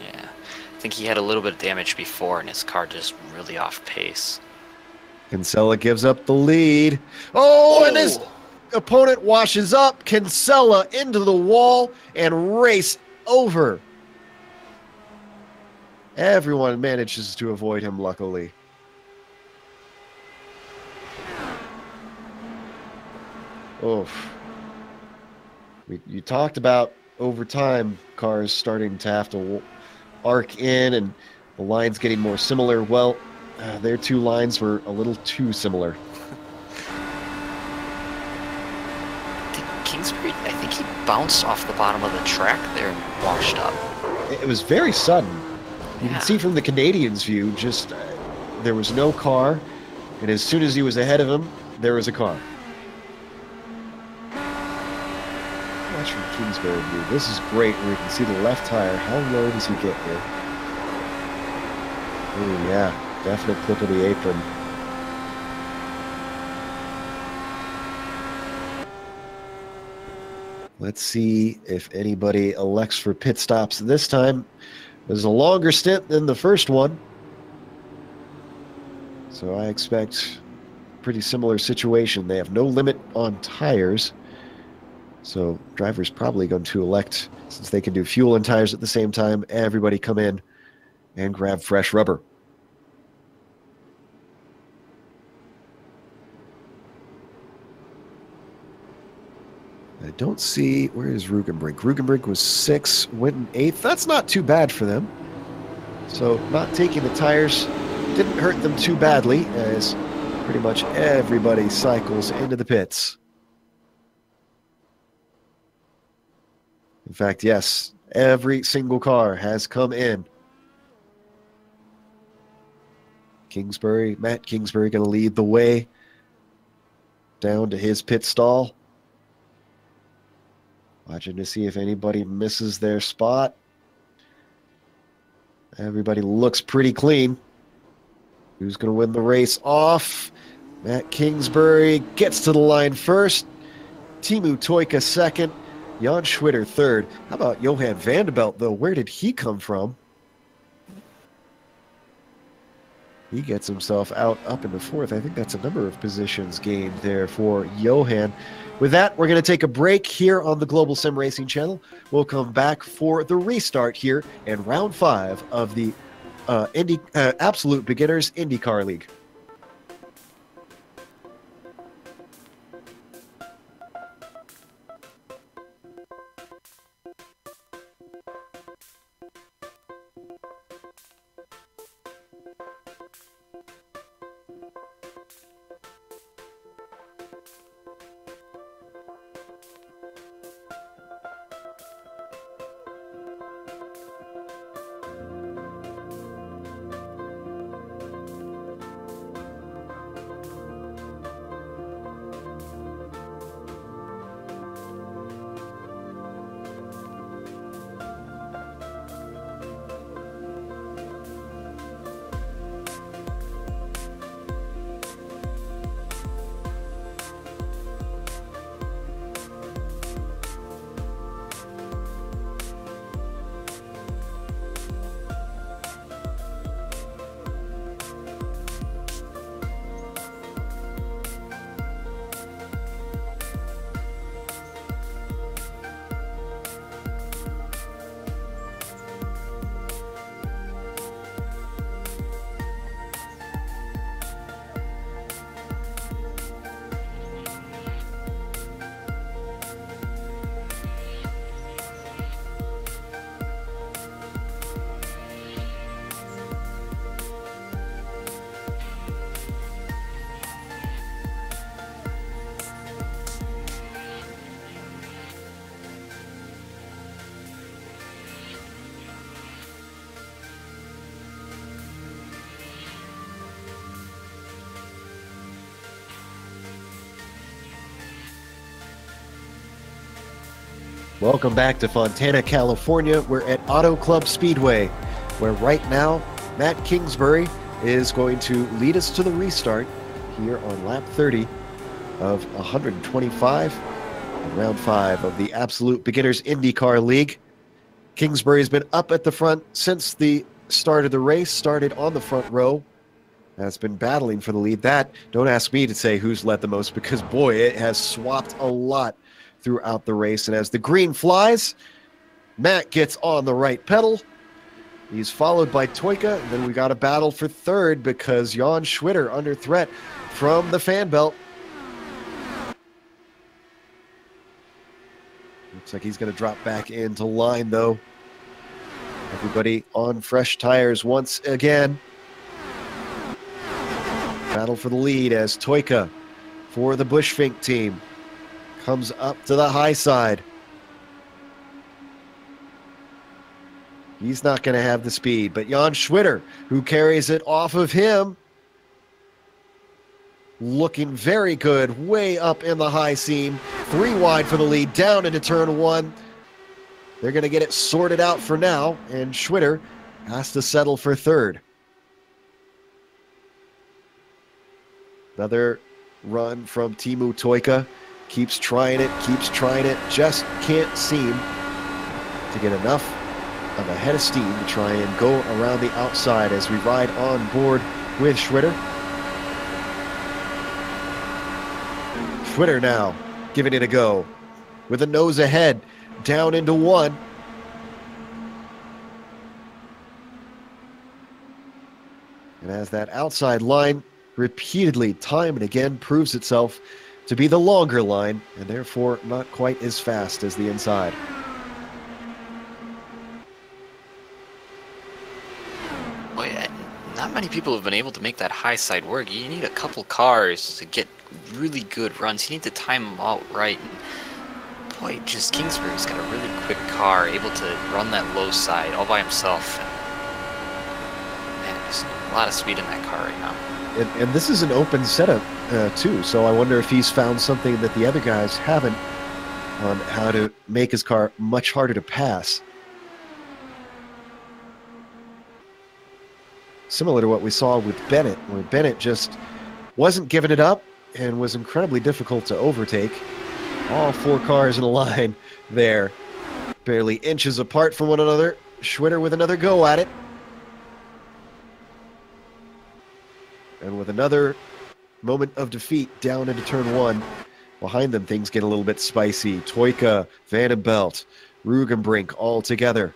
Yeah, I think he had a little bit of damage before, and his car just really off pace. Kinsella gives up the lead. Oh, and his opponent washes up. Kinsella into the wall and race over. Everyone manages to avoid him, luckily. Oh, you talked about over time cars starting to have to arc in and the lines getting more similar. Well, their two lines were a little too similar. Kingsbury, I think he bounced off the bottom of the track there and washed up. It was very sudden. You can see from the Canadians' view, just there was no car, and as soon as he was ahead of him, there was a car. Watch from Kingsbury view. This is great where you can see the left tire. How low does he get here? Oh yeah, definite clip of the apron. Let's see if anybody elects for pit stops this time. It was a longer stint than the first one, so I expect a pretty similar situation. They have no limit on tires, so drivers probably going to elect, since they can do fuel and tires at the same time, everybody come in and grab fresh rubber. I don't see, where is Rugenbrink? Rugenbrink was 6th, Winton 8th. That's not too bad for them. So not taking the tires didn't hurt them too badly, as pretty much everybody cycles into the pits. In fact, yes, every single car has come in. Kingsbury, Matt Kingsbury going to lead the way down to his pit stall. Watching to see if anybody misses their spot. Everybody looks pretty clean. Who's going to win the race off? Matt Kingsbury gets to the line first. Timo Toyka second. Jan Schwitter third. How about Johan Vanderbilt, though? Where did he come from? He gets himself out up into fourth. I think that's a number of positions gained there for Johan. With that, we're going to take a break here on the Global Sim Racing Channel. We'll come back for the restart here in round 5 of the Absolute Beginners IndyCar League. Welcome back to Fontana, California. We're at Auto Club Speedway, where right now Matt Kingsbury is going to lead us to the restart here on lap 30 of 125, round 5 of the Absolute Beginners IndyCar League. Kingsbury's been up at the front since the start of the race, started on the front row, has been battling for the lead. That, don't ask me to say who's led the most, because boy, it has swapped a lot throughout the race. And as the green flies, Matt gets on the right pedal. He's followed by Toyka. And then we got a battle for third because Jan Schwitter under threat from the fan belt. Looks like he's going to drop back into line, though. Everybody on fresh tires once again. Battle for the lead as Toyka for the Bushfink team comes up to the high side. He's not going to have the speed, but Jan Schwitter, who carries it off of him, looking very good, way up in the high seam. 3 wide for the lead, down into turn 1. They're going to get it sorted out for now, and Schwitter has to settle for third. Another run from Teemu Toyka. Keeps trying it, just can't seem to get enough of a head of steam to try and go around the outside as we ride on board with Schwitter. Schwitter now giving it a go with a nose ahead, down into 1. And as that outside line repeatedly, time and again, proves itself to be the longer line, and therefore not quite as fast as the inside. Well, yeah, not many people have been able to make that high side work. You need a couple cars to get really good runs. You need to time them out right. And boy, just Kingsbury's got a really quick car, able to run that low side all by himself. Man, there's a lot of speed in that car right now. And this is an open setup too, so I wonder if he's found something that the other guys haven't on how to make his car much harder to pass. Similar to what we saw with Bennett, where Bennett just wasn't giving it up and was incredibly difficult to overtake. All 4 cars in a line there, barely inches apart from one another. Schwitter with another go at it. And with another moment of defeat down into turn 1, behind them things get a little bit spicy. Toyka, Vandenbelt, Rugenbrink all together.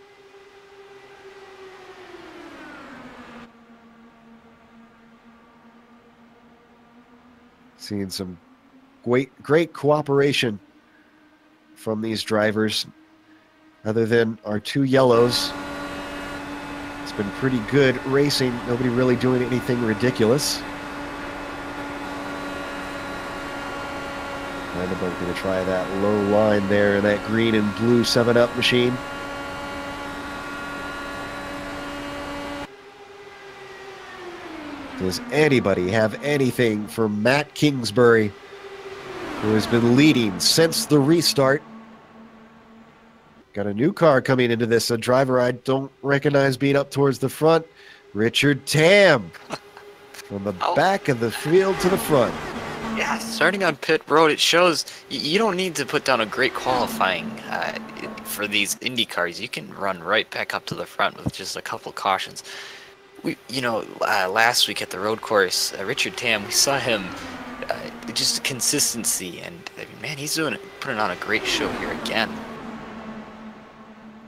Seeing some great cooperation from these drivers. Other than our 2 yellows, it's been pretty good racing. Nobody really doing anything ridiculous. Vandenbelt going to try that low line there in that green and blue 7-Up machine. Does anybody have anything for Matt Kingsbury, who has been leading since the restart? Got a new car coming into this, a driver I don't recognize being up towards the front, Richard Tam, from the back of the field to the front. Yeah, starting on pit road, it shows you don't need to put down a great qualifying for these Indy cars. You can run right back up to the front with just a couple cautions. Last week at the road course, Richard Tam, we saw him just consistency, and I mean, man, he's putting on a great show here again.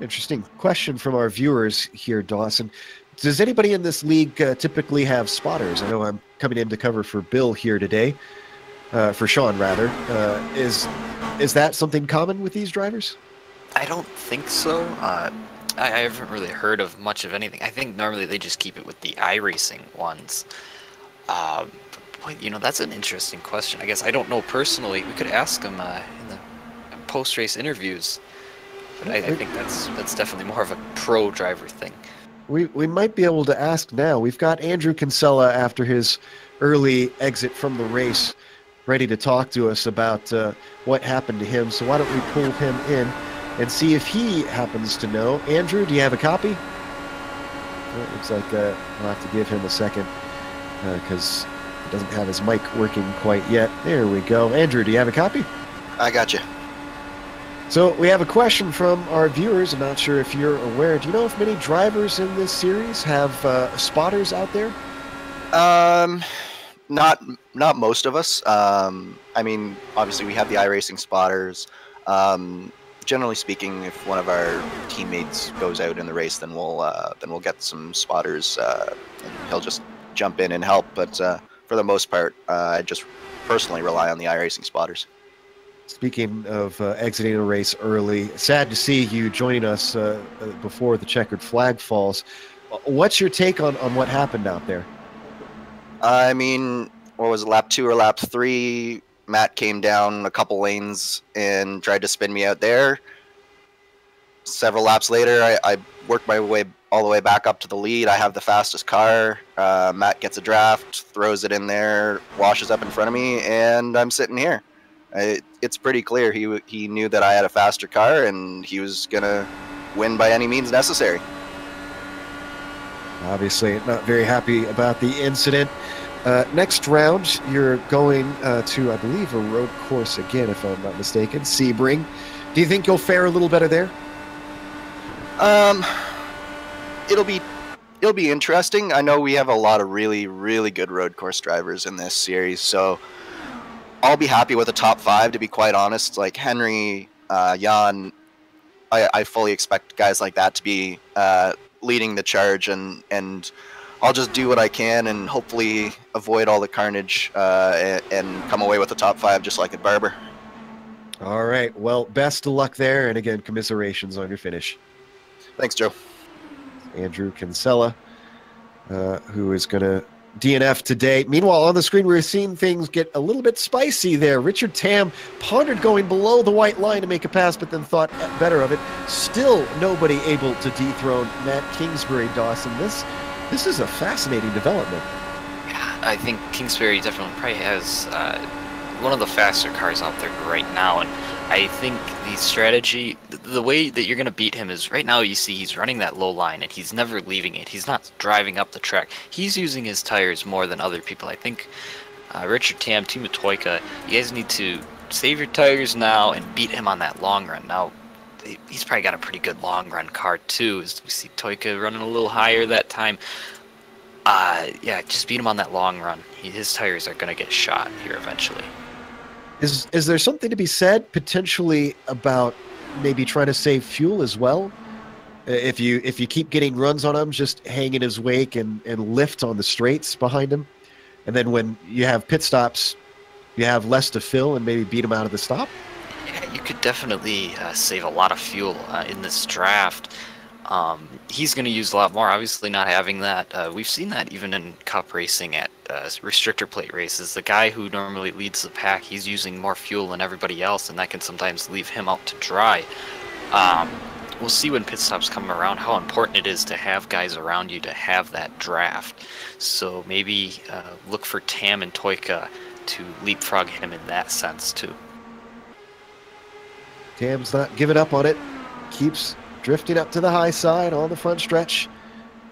Interesting question from our viewers here, Dawson. Does anybody in this league typically have spotters? I know I'm coming in to cover for Bill here today, for Sean rather. Is that something common with these drivers? I don't think so. I haven't really heard of much of anything. I think normally they just keep it with the iRacing ones. That's an interesting question. I guess I don't know personally. We could ask them in the post-race interviews. But I think that's definitely more of a pro driver thing. We might be able to ask now. We've got Andrew Kinsella after his early exit from the race, ready to talk to us about what happened to him. So why don't we pull him in? and see if he happens to know. Andrew, do you have a copy? Well, it looks like I'll have to give him a second because he doesn't have his mic working quite yet. There we go. Andrew, do you have a copy? I got you. So we have a question from our viewers. I'm not sure if you're aware. Do you know if many drivers in this series have spotters out there? Not most of us. I mean, obviously we have the iRacing spotters. Generally speaking, if one of our teammates goes out in the race, then we'll get some spotters, and he'll just jump in and help. But for the most part, I just personally rely on the iRacing spotters. Speaking of exiting a race early, sad to see you joining us before the checkered flag falls. What's your take on what happened out there? I mean, what was it, lap 2 or lap 3? Matt came down a couple lanes and tried to spin me out there. Several laps later, I worked my way all the way back up to the lead. I have the fastest car. Matt gets a draft, throws it in there, washes up in front of me, and I'm sitting here. It's pretty clear he knew that I had a faster car, and he was going to win by any means necessary. Obviously not very happy about the incident. Next round, you're going to, I believe, a road course again, if I'm not mistaken, Sebring. Do you think you'll fare a little better there? It'll be interesting. I know we have a lot of really, really good road course drivers in this series, so I'll be happy with a top 5, to be quite honest. Like Henry, Jan, I fully expect guys like that to be leading the charge, and I'll just do what I can and hopefully avoid all the carnage and come away with a top 5 just like at Barber. All right. Well, best of luck there, and again, commiserations on your finish. Thanks, Joe. Andrew Kinsella, who is going to DNF today. Meanwhile, on the screen, we're seeing things get a little bit spicy there. Richard Tam pondered going below the white line to make a pass, but then thought better of it. Still nobody able to dethrone Matt Kingsbury. Dawson, this is a fascinating development. Yeah, I think Kingsbury definitely probably has one of the faster cars out there right now, and I think the strategy, the way that you're going to beat him is right now you see he's running that low line and he's never leaving it. He's not driving up the track. He's using his tires more than other people. I think Richard Tam, Team of Toyka, you guys need to save your tires now and beat him on that long run. Now, he's probably got a pretty good long run car too, as we see Toyka running a little higher that time. Yeah, just beat him on that long run. His tires are going to get shot here eventually. Is there something to be said potentially about maybe trying to save fuel as well? If you keep getting runs on him, just hang in his wake and lift on the straights behind him, and then when you have pit stops, you have less to fill and maybe beat him out of the stop? Yeah, you could definitely save a lot of fuel in this draft. He's going to use a lot more, obviously not having that. We've seen that even in cup racing at restrictor plate races. The guy who normally leads the pack, he's using more fuel than everybody else, and that can sometimes leave him out to dry. We'll see when pit stops come around how important it is to have guys around you to have that draft. So maybe look for Tam and Toyka to leapfrog him in that sense too. Tam's not giving up on it. Keeps drifting up to the high side on the front stretch.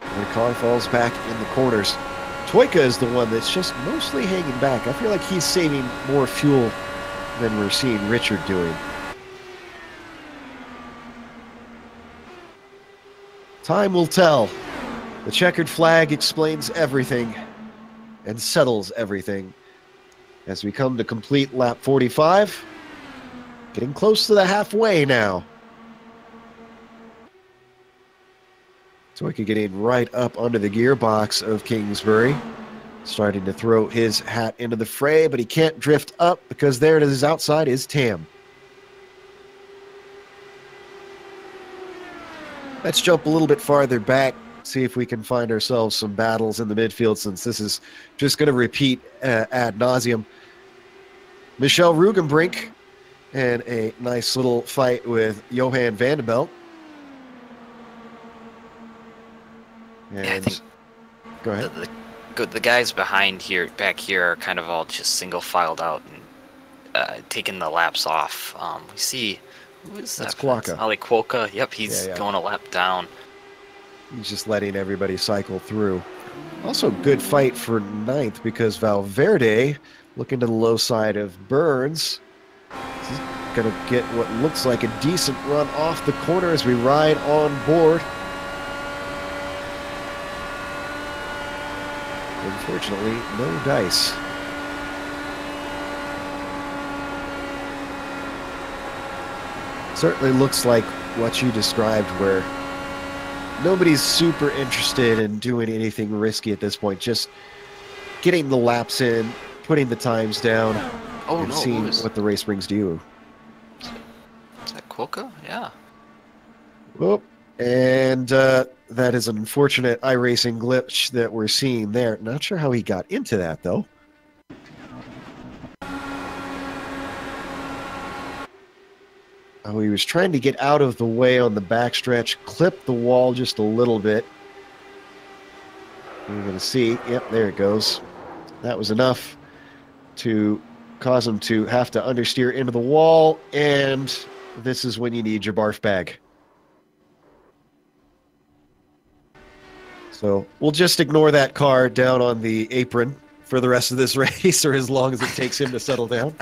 And the car falls back in the corners. Toyka is the one that's just mostly hanging back. I feel like he's saving more fuel than we're seeing Richard doing. Time will tell. The checkered flag explains everything and settles everything. As we come to complete lap 45, getting close to the halfway now. Toyka getting right up under the gearbox of Kingsbury. Starting to throw his hat into the fray, but he can't drift up because there to his outside is Tam. Let's jump a little bit farther back, see if we can find ourselves some battles in the midfield, since this is just going to repeat ad nauseum. Michelle Rugenbrink and a nice little fight with Johan Vandenbelt. And yeah, I think go ahead. The guys back here are kind of all just single filed out and taking the laps off. We see Who is That's that? Quokka. Ali Quokka. Yep, he's Yeah. going a lap down. He's just letting everybody cycle through. Also, good fight for ninth because Valverde, looking to the low side of Burns, is going to get what looks like a decent run off the corner as we ride on board. Unfortunately, no dice. Certainly looks like what you described, where nobody's super interested in doing anything risky at this point. Just getting the laps in, putting the times down, and seeing what the race brings to you. Is that Quokka? Yeah. Oh, and that is an unfortunate iRacing glitch that we're seeing there. Not sure how he got into that, though. Oh, he was trying to get out of the way on the backstretch, clipped the wall just a little bit. We're going to see. Yep, there it goes. That was enough to cause him to have to understeer into the wall, and this is when you need your barf bag. So we'll just ignore that car down on the apron for the rest of this race, or as long as it takes him to settle down.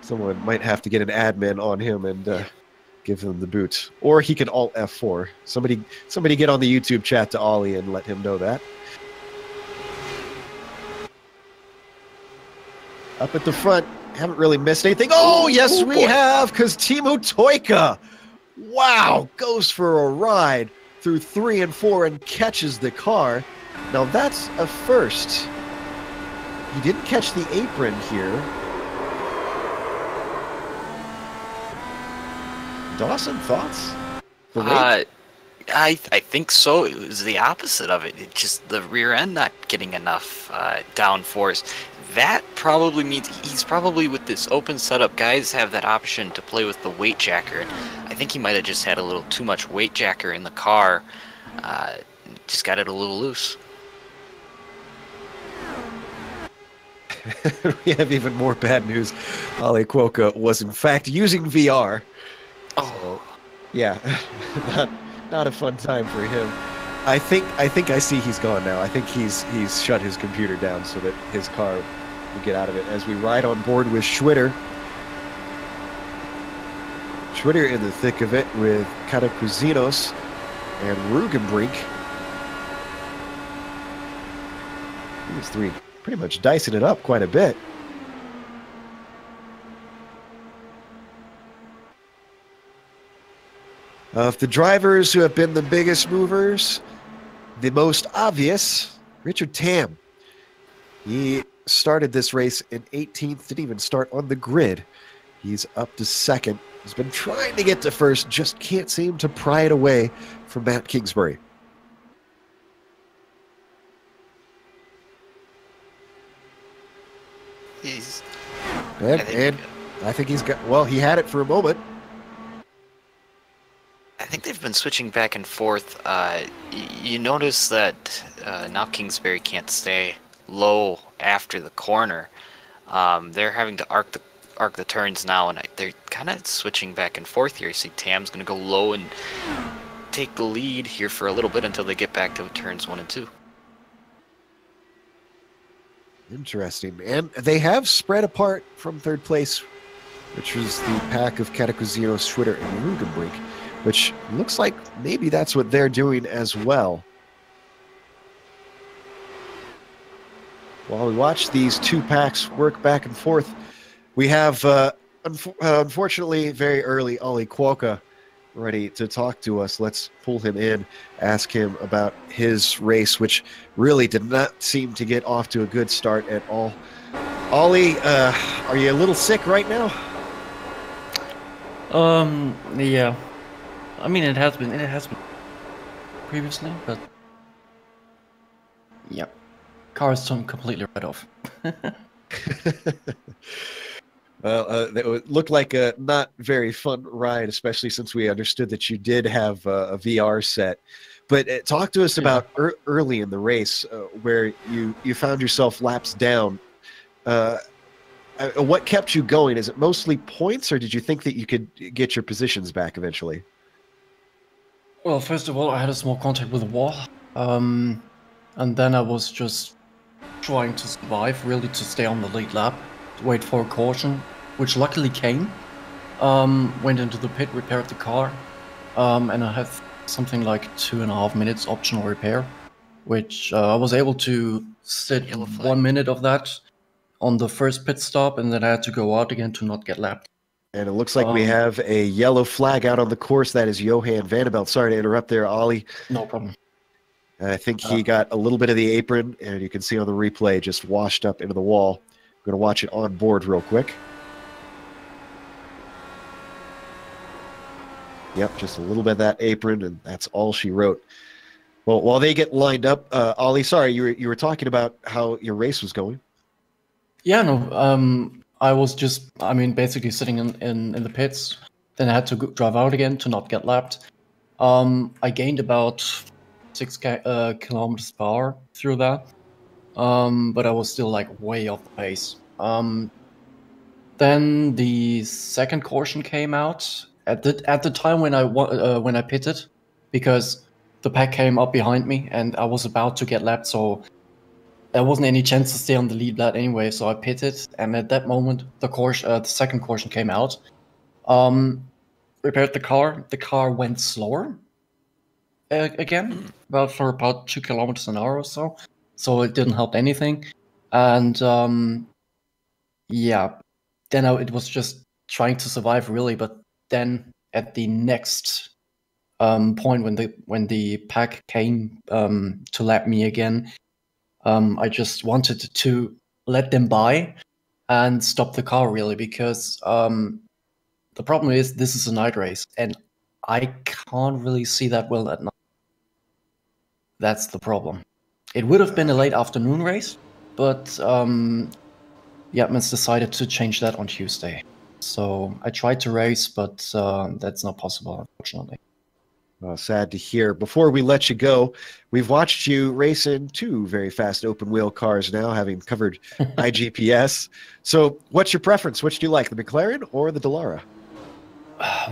Someone might have to get an admin on him and give him the boot. Or he can alt F4. Somebody get on the YouTube chat to Ollie and let him know that. Up at the front, haven't really missed anything. Oh, yes, we have, because Timo Toika, wow, goes for a ride through 3 and 4 and catches the car. Now, that's a first. He didn't catch the apron here. Dawson, thoughts? I think so. It was the opposite of it. It just the rear end not getting enough downforce. That probably means he's probably, with this open setup, guys have that option to play with the weight jacker. And I think he might have just had a little too much weight jacker in the car. Just got it a little loose. We have even more bad news. Ali Quokka was in fact using VR. Oh, so, yeah, not a fun time for him. I think I see he's gone now. I think he's shut his computer down so that his car will get out of it. As we ride on board with Schwitter. Schwitter in the thick of it with Katakuzinos and Rugenbrink. These three pretty much dicing it up quite a bit. Of the drivers who have been the biggest movers, the most obvious, Richard Tam. He started this race in 18th, didn't even start on the grid. He's up to second. He's been trying to get to first, just can't seem to pry it away from Matt Kingsbury. And I think he's got, well, he had it for a moment. I think they've been switching back and forth. You notice that now Kingsbury can't stay low after the corner. They're having to arc the turns now, and they're kind of switching back and forth here. You see Tam's going to go low and take the lead here for a little bit until they get back to turns 1 and 2. Interesting. And they have spread apart from third place, which was the pack of Katakuzinos, Schwitter, and Rugenbrink, which looks like maybe that's what they're doing as well. While we watch these two packs work back and forth, we have, unfortunately, very early Ali Quokka ready to talk to us. Let's pull him in, ask him about his race, which really did not seem to get off to a good start at all. Ollie, are you a little sick right now? Yeah. I mean, it has been previously, but yeah, car is completely right off. Well, it looked like a not very fun ride, especially since we understood that you did have a VR set. But talk to us about early in the race where you found yourself laps down. What kept you going? Is it mostly points, or did you think that you could get your positions back eventually? Well, first of all, I had a small contact with the wall, and then I was just trying to survive, really, to stay on the lead lap, to wait for a caution, which luckily came. Went into the pit, repaired the car, and I had something like 2.5 minutes optional repair, which I was able to sit Yellow flag. 1 minute of that on the first pit stop, and then I had to go out again to not get lapped. And it looks like we have a yellow flag out on the course. That is Johan Vanderbilt. Sorry to interrupt there, Ollie. No problem. I think he got a little bit of the apron, and you can see on the replay just washed up into the wall. I'm going to watch it on board real quick. Yep, just a little bit of that apron, and that's all she wrote. Well, while they get lined up, Ollie, sorry, you were talking about how your race was going. Yeah, no, I was just, basically sitting in the pits. Then I had to drive out again to not get lapped. I gained about 6 kilometers per hour through that, but I was still like way off the pace. Then the second caution came out at the time when I pitted, because the pack came up behind me and I was about to get lapped, so there wasn't any chance to stay on the lead lap anyway. So I pitted, and at that moment the second caution came out. Repaired the car. The car went slower again, for about 2 kilometers an hour or so. So it didn't help anything, and yeah. Then it was just trying to survive, really. But then at the next point, when the pack came to lap me again, I just wanted to let them by and stop the car, really, because the problem is this is a night race, and I can't really see that well at night. That's the problem. It would have been a late afternoon race, but Yatman's decided to change that on Tuesday. So I tried to race, but that's not possible, unfortunately. Sad to hear. Before we let you go, we've watched you race in 2 very fast open-wheel cars now, having covered IGPS. So what's your preference? Which do you like, the McLaren or the Dallara?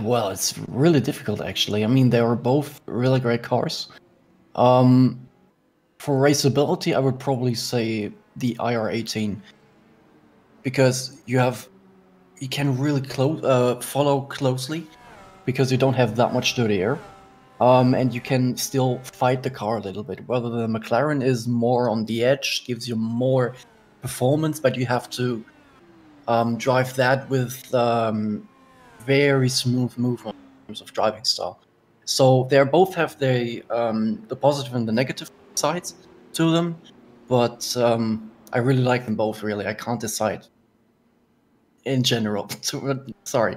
Well, it's really difficult, actually. I mean, they are both really great cars. For raceability, I would probably say the IR18, because you can really follow closely, because you don't have that much dirty air, and you can still fight the car a little bit. Whether the McLaren is more on the edge, gives you more performance, but you have to drive that with very smooth movement in terms of driving style. So they both have the positive and the negative sides to them, but I really like them both, really. I can't decide in general. Sorry.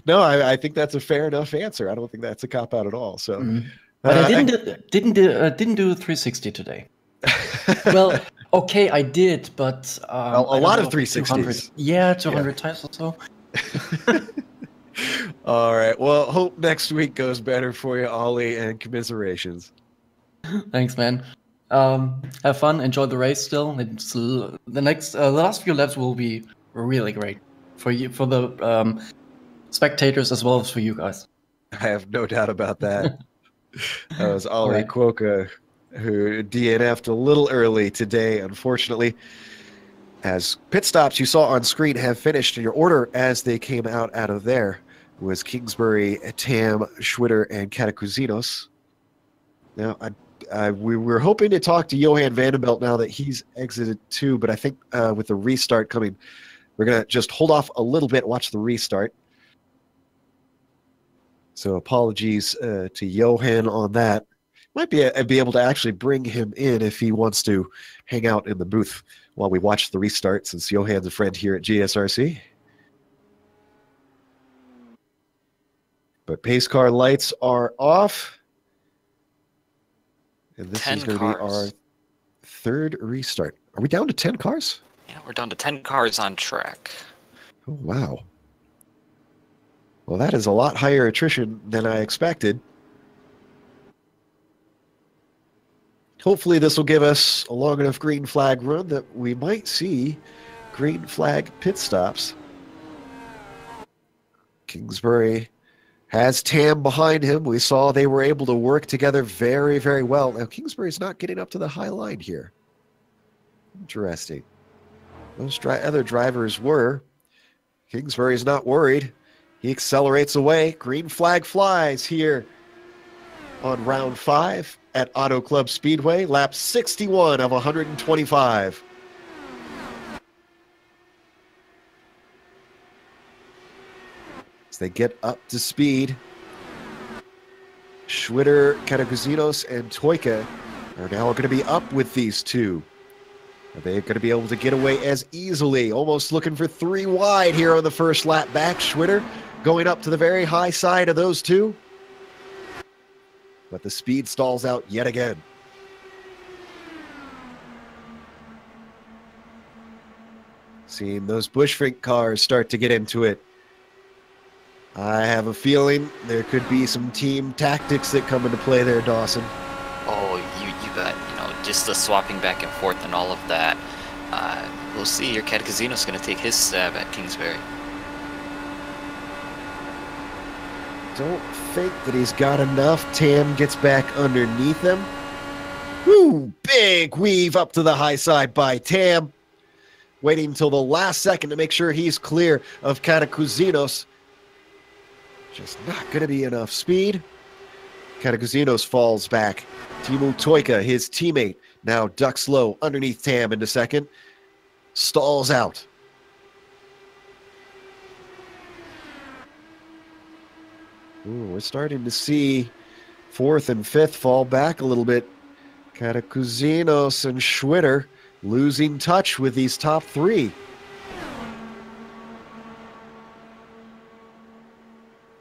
No, I think that's a fair enough answer. I don't think that's a cop-out at all. So, but I didn't do 360 today. Well, okay, I did, but a lot of 360s. 200 times or so. All right. Well, hope next week goes better for you, Ollie, and commiserations. Thanks, man. Have fun. Enjoy the race still. It's the last few laps will be really great for you, for the spectators, as well as for you guys. I have no doubt about that. That was Ollie Right. Cuoca, who DNF'd a little early today, unfortunately. As pit stops you saw on screen have finished in your order as they came out of there was Kingsbury, Tam, Schwitter, and Catacuzinos. Now, we were hoping to talk to Johan Vanderbilt now that he's exited too, but I think with the restart coming, we're going to just hold off a little bit, watch the restart. So apologies to Johan on that. Might be able to actually bring him in if he wants to hang out in the booth while we watch the restart, since Johan's a friend here at GSRC. But pace car lights are off. And this is going to be our 3rd restart. Are we down to 10 cars? Yeah, we're down to 10 cars on track. Oh, wow. Well, that is a lot higher attrition than I expected. Hopefully this will give us a long enough green flag run that we might see green flag pit stops. Kingsbury has Tam behind him. We saw they were able to work together very, very well. Now Kingsbury's not getting up to the high line here. Interesting. Most other drivers were. Kingsbury's not worried. He accelerates away. Green flag flies here on round 5 at Auto Club Speedway, lap 61 of 125. As they get up to speed, Schwitter, Katakuzinos, and Toika are now going to be up with these two. Are they going to be able to get away as easily? Almost looking for 3 wide here on the first lap back. Schwitter going up to the very high side of those two. But the speed stalls out yet again. Seeing those Bushfink cars start to get into it. I have a feeling there could be some team tactics that come into play there, Dawson. Oh, you bet. You know, just the swapping back and forth and all of that. We'll see. Your Catacazino's going to take his stab at Kingsbury. Don't think that he's got enough. Tam gets back underneath him. Woo! Big weave up to the high side by Tam. Waiting until the last second to make sure he's clear of Katakuzinos. Just not going to be enough speed. Katakuzinos falls back. Timu Toika, his teammate, now ducks low underneath Tam into second. Stalls out. Ooh, we're starting to see 4th and 5th fall back a little bit. Katakuzinos and Schwitter losing touch with these top 3.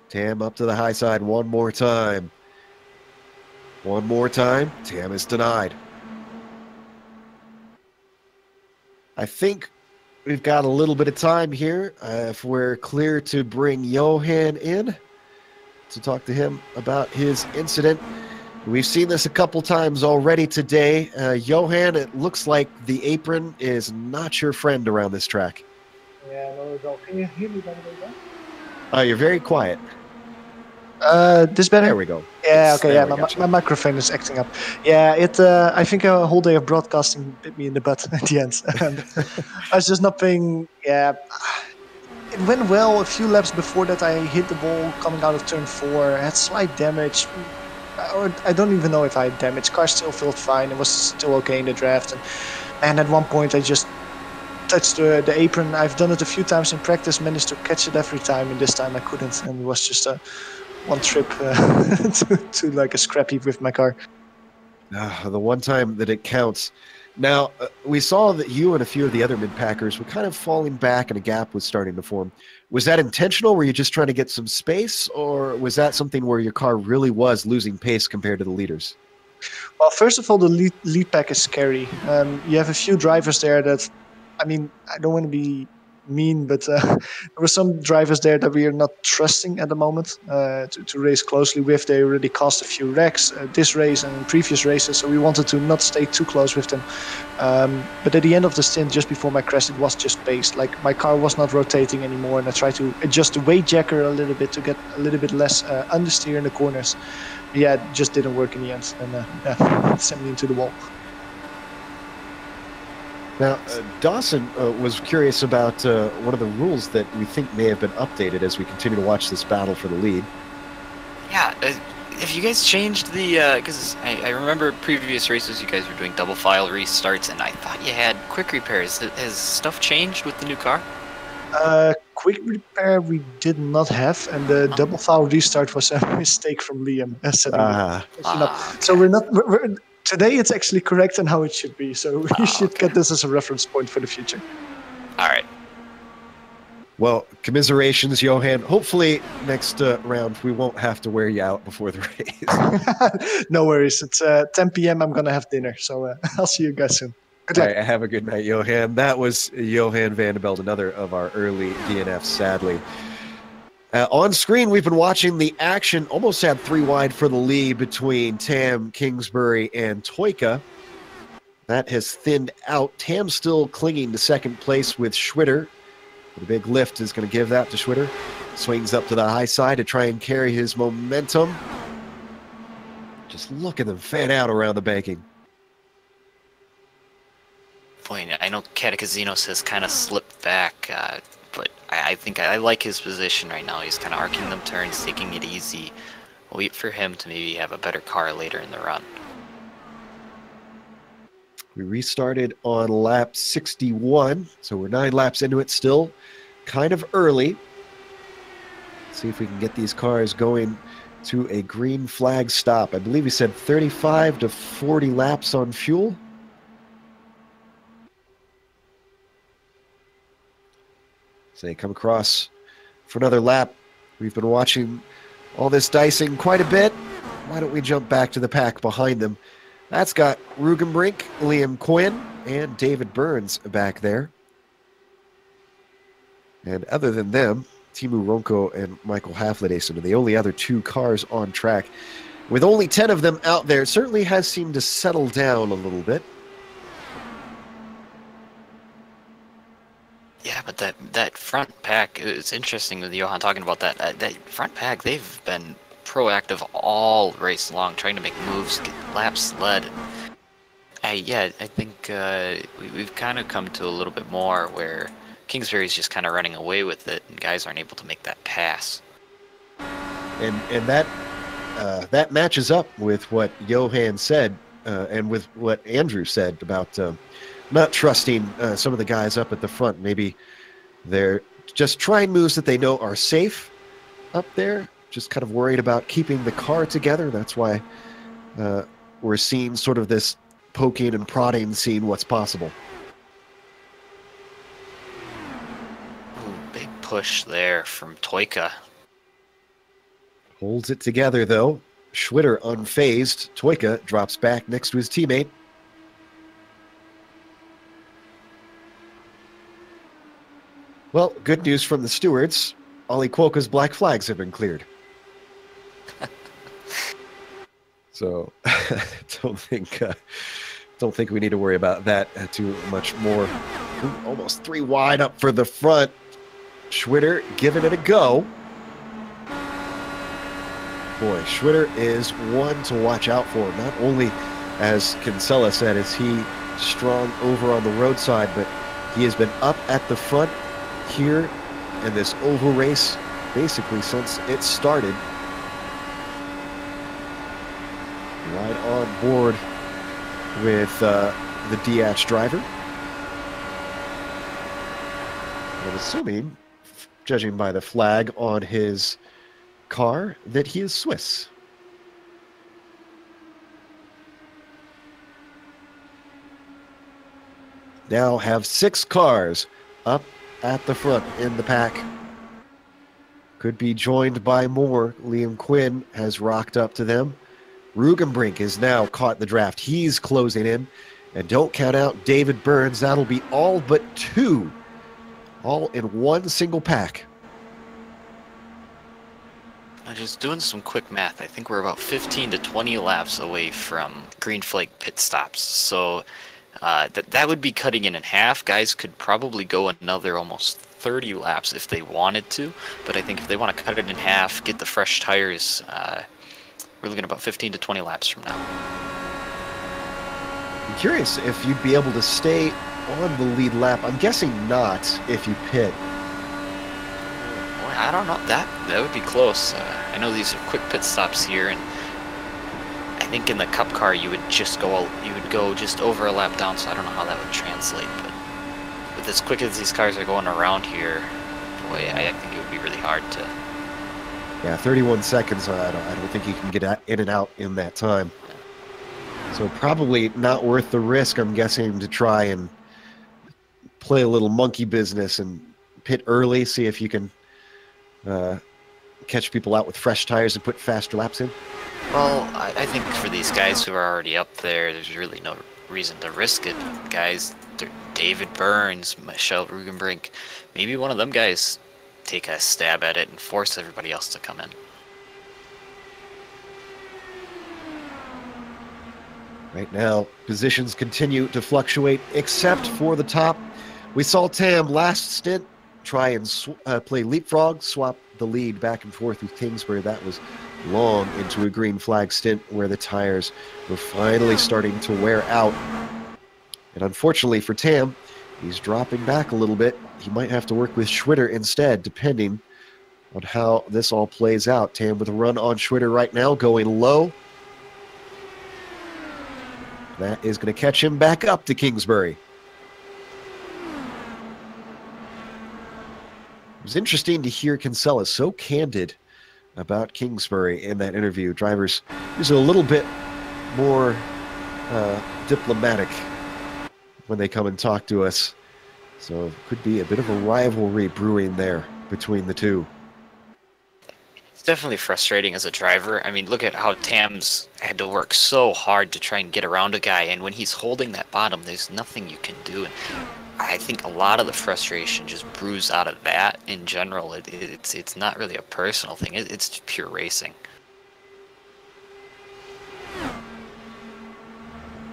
Tam up to the high side one more time. One more time. Tam is denied. I think we've got a little bit of time here. If we're clear to bring Johan in to talk to him about his incident. We've seen this a couple times already today. Johan, it looks like the apron is not your friend around this track. Yeah, no, no. Can you hear me by the way? You're very quiet. This better? There we go. Yeah, okay, yeah, My microphone is acting up. Yeah, I think a whole day of broadcasting bit me in the butt at the end. I was just not paying, yeah. It went well a few laps before that. I hit the ball coming out of turn 4. I had slight damage. Or I don't even know if I had damage. Car still felt fine. It was still okay in the draft. And at one point I just touched the apron. I've done it a few times in practice, managed to catch it every time, and this time I couldn't. And it was just one trip to like a scrap heap with my car. The one time that it counts. Now, we saw that you and a few of the other mid-packers were kind of falling back and a gap was starting to form. Was that intentional? Were you just trying to get some space? Or was that something where your car really was losing pace compared to the leaders? Well, first of all, the lead pack is scary. You have a few drivers there that, I mean, I don't want to be mean, but there were some drivers there that we are not trusting at the moment to race closely with. They already cost a few wrecks this race and in previous races, so we wanted to not stay too close with them. But at the end of the stint, just before my crash, it was just paced. Like, my car was not rotating anymore, and I tried to adjust the weight jacker a little bit to get a little bit less understeer in the corners. But yeah, it just didn't work in the end, and yeah, it sent me into the wall. Now, Dawson was curious about one of the rules that we think may have been updated as we continue to watch this battle for the lead. Yeah, have you guys changed the, because I remember previous races you guys were doing double file restarts, and I thought you had quick repairs. Has stuff changed with the new car? Quick repair we did not have, and the double file restart was a mistake from Liam. So we're not... Today it's actually correct and how it should be, so you should get this as a reference point for the future. All right. Well, commiserations, Johan. Hopefully next round we won't have to wear you out before the race. No worries. It's 10 p.m. I'm going to have dinner, so I'll see you guys soon. Good luck. All right, have a good night, Johan. That was Johan Vanderbilt, another of our early DNFs, sadly. On screen, we've been watching the action. Almost had 3 wide for the lead between Tam, Kingsbury, and Toyka. That has thinned out. Tam still clinging to second place with Schwitter. The big lift is going to give that to Schwitter. Swings up to the high side to try and carry his momentum. Just look at them fan out around the banking. Boy, I know Catechisinos has kind of slipped back, but I think I like his position right now. He's kind of arcing them turns, taking it easy. Wait for him to maybe have a better car later in the run. We restarted on lap 61, so we're 9 laps into it still. Kind of early. Let's see if we can get these cars going to a green flag stop. I believe he said 35 to 40 laps on fuel. So they come across for another lap. We've been watching all this dicing quite a bit. Why don't we jump back to the pack behind them? That's got Rugenbrink, Liam Quinn, and David Burns back there. And other than them, Timu Ronco and Michael Haflidason are the only other 2 cars on track. With only 10 of them out there, it certainly has seemed to settle down a little bit. Yeah, but that front pack, it's interesting with Johan talking about that. That front pack, they've been proactive all race long, trying to make moves, get laps led. Yeah, I think we've kind of come to a little bit more where Kingsbury's just kind of running away with it, and guys aren't able to make that pass. And that matches up with what Johan said and with what Andrew said about not trusting some of the guys up at the front. Maybe they're just trying moves that they know are safe up there, just kind of worried about keeping the car together. That's why we're seeing sort of this poking and prodding, seeing what's possible. Ooh, big push there from Toyka. Holds it together, though. Schwitter unfazed. Toyka drops back next to his teammate. Well, good news from the stewards. Ollie Cuoca's black flags have been cleared. So don't think we need to worry about that too much more. Ooh, almost 3 wide up for the front. Schwitter giving it a go. Boy, Schwitter is one to watch out for. Not only, as Kinsella said, is he strong over on the roadside, but he has been up at the front here in this oval race basically since it started. Right on board with the DH driver. I'm assuming, judging by the flag on his car, that he is Swiss. Now have 6 cars up at the front in the pack. Could be joined by more. Liam Quinn has rocked up to them. Rugenbrink is now caught the draft. He's closing in. And don't count out David Burns. That'll be all but 2. All in one single pack. Just doing some quick math, I think we're about 15 to 20 laps away from green flag pit stops. So that would be cutting it in half. Guys could probably go another almost 30 laps if they wanted to. But I think if they want to cut it in half, get the fresh tires, we're looking at about 15 to 20 laps from now. I'm curious if you'd be able to stay on the lead lap. I'm guessing not if you pit. Boy, I don't know. That would be close. I know these are quick pit stops here, and I think in the Cup car you would go just over a lap down. So I don't know how that would translate. But with as quick as these cars are going around here, boy, I think it would be really hard to. Yeah, 31 seconds. I don't think you can get in and out in that time. So probably not worth the risk, I'm guessing, to try and play a little monkey business and pit early, see if you can catch people out with fresh tires and put faster laps in. Well, I think for these guys who are already up there, there's really no reason to risk it. Guys, David Burns, Michelle Rugenbrink, maybe one of them guys take a stab at it and force everybody else to come in. Right now, positions continue to fluctuate, except for the top. We saw Tam last stint try and play leapfrog, swap the lead back and forth with Kingsbury. That was long into a green flag stint where the tires were finally starting to wear out. And unfortunately for Tam, he's dropping back a little bit. He might have to work with Schwitter instead, depending on how this all plays out. Tam with a run on Schwitter right now, going low. That is going to catch him back up to Kingsbury. It was interesting to hear Kinsella so candid about Kingsbury in that interview. Drivers usually a little bit more diplomatic when they come and talk to us. So it could be a bit of a rivalry brewing there between the two. It's definitely frustrating as a driver. I mean, look at how Tam's had to work so hard to try and get around a guy, and when he's holding that bottom, there's nothing you can do. And I think a lot of the frustration just brews out of that in general. It's not really a personal thing. It's pure racing.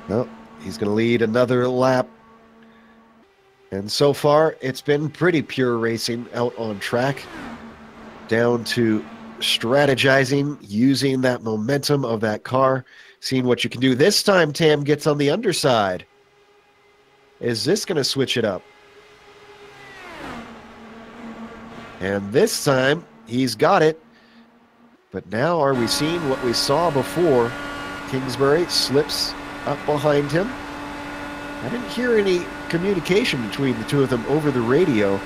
Well, he's going to lead another lap. And so far, it's been pretty pure racing out on track, down to strategizing, using that momentum of that car, seeing what you can do. This time, Tam gets on the underside. Is this going to switch it up? And this time, he's got it. But now, are we seeing what we saw before? Kingsbury slips up behind him. I didn't hear any communication between the two of them over the radio.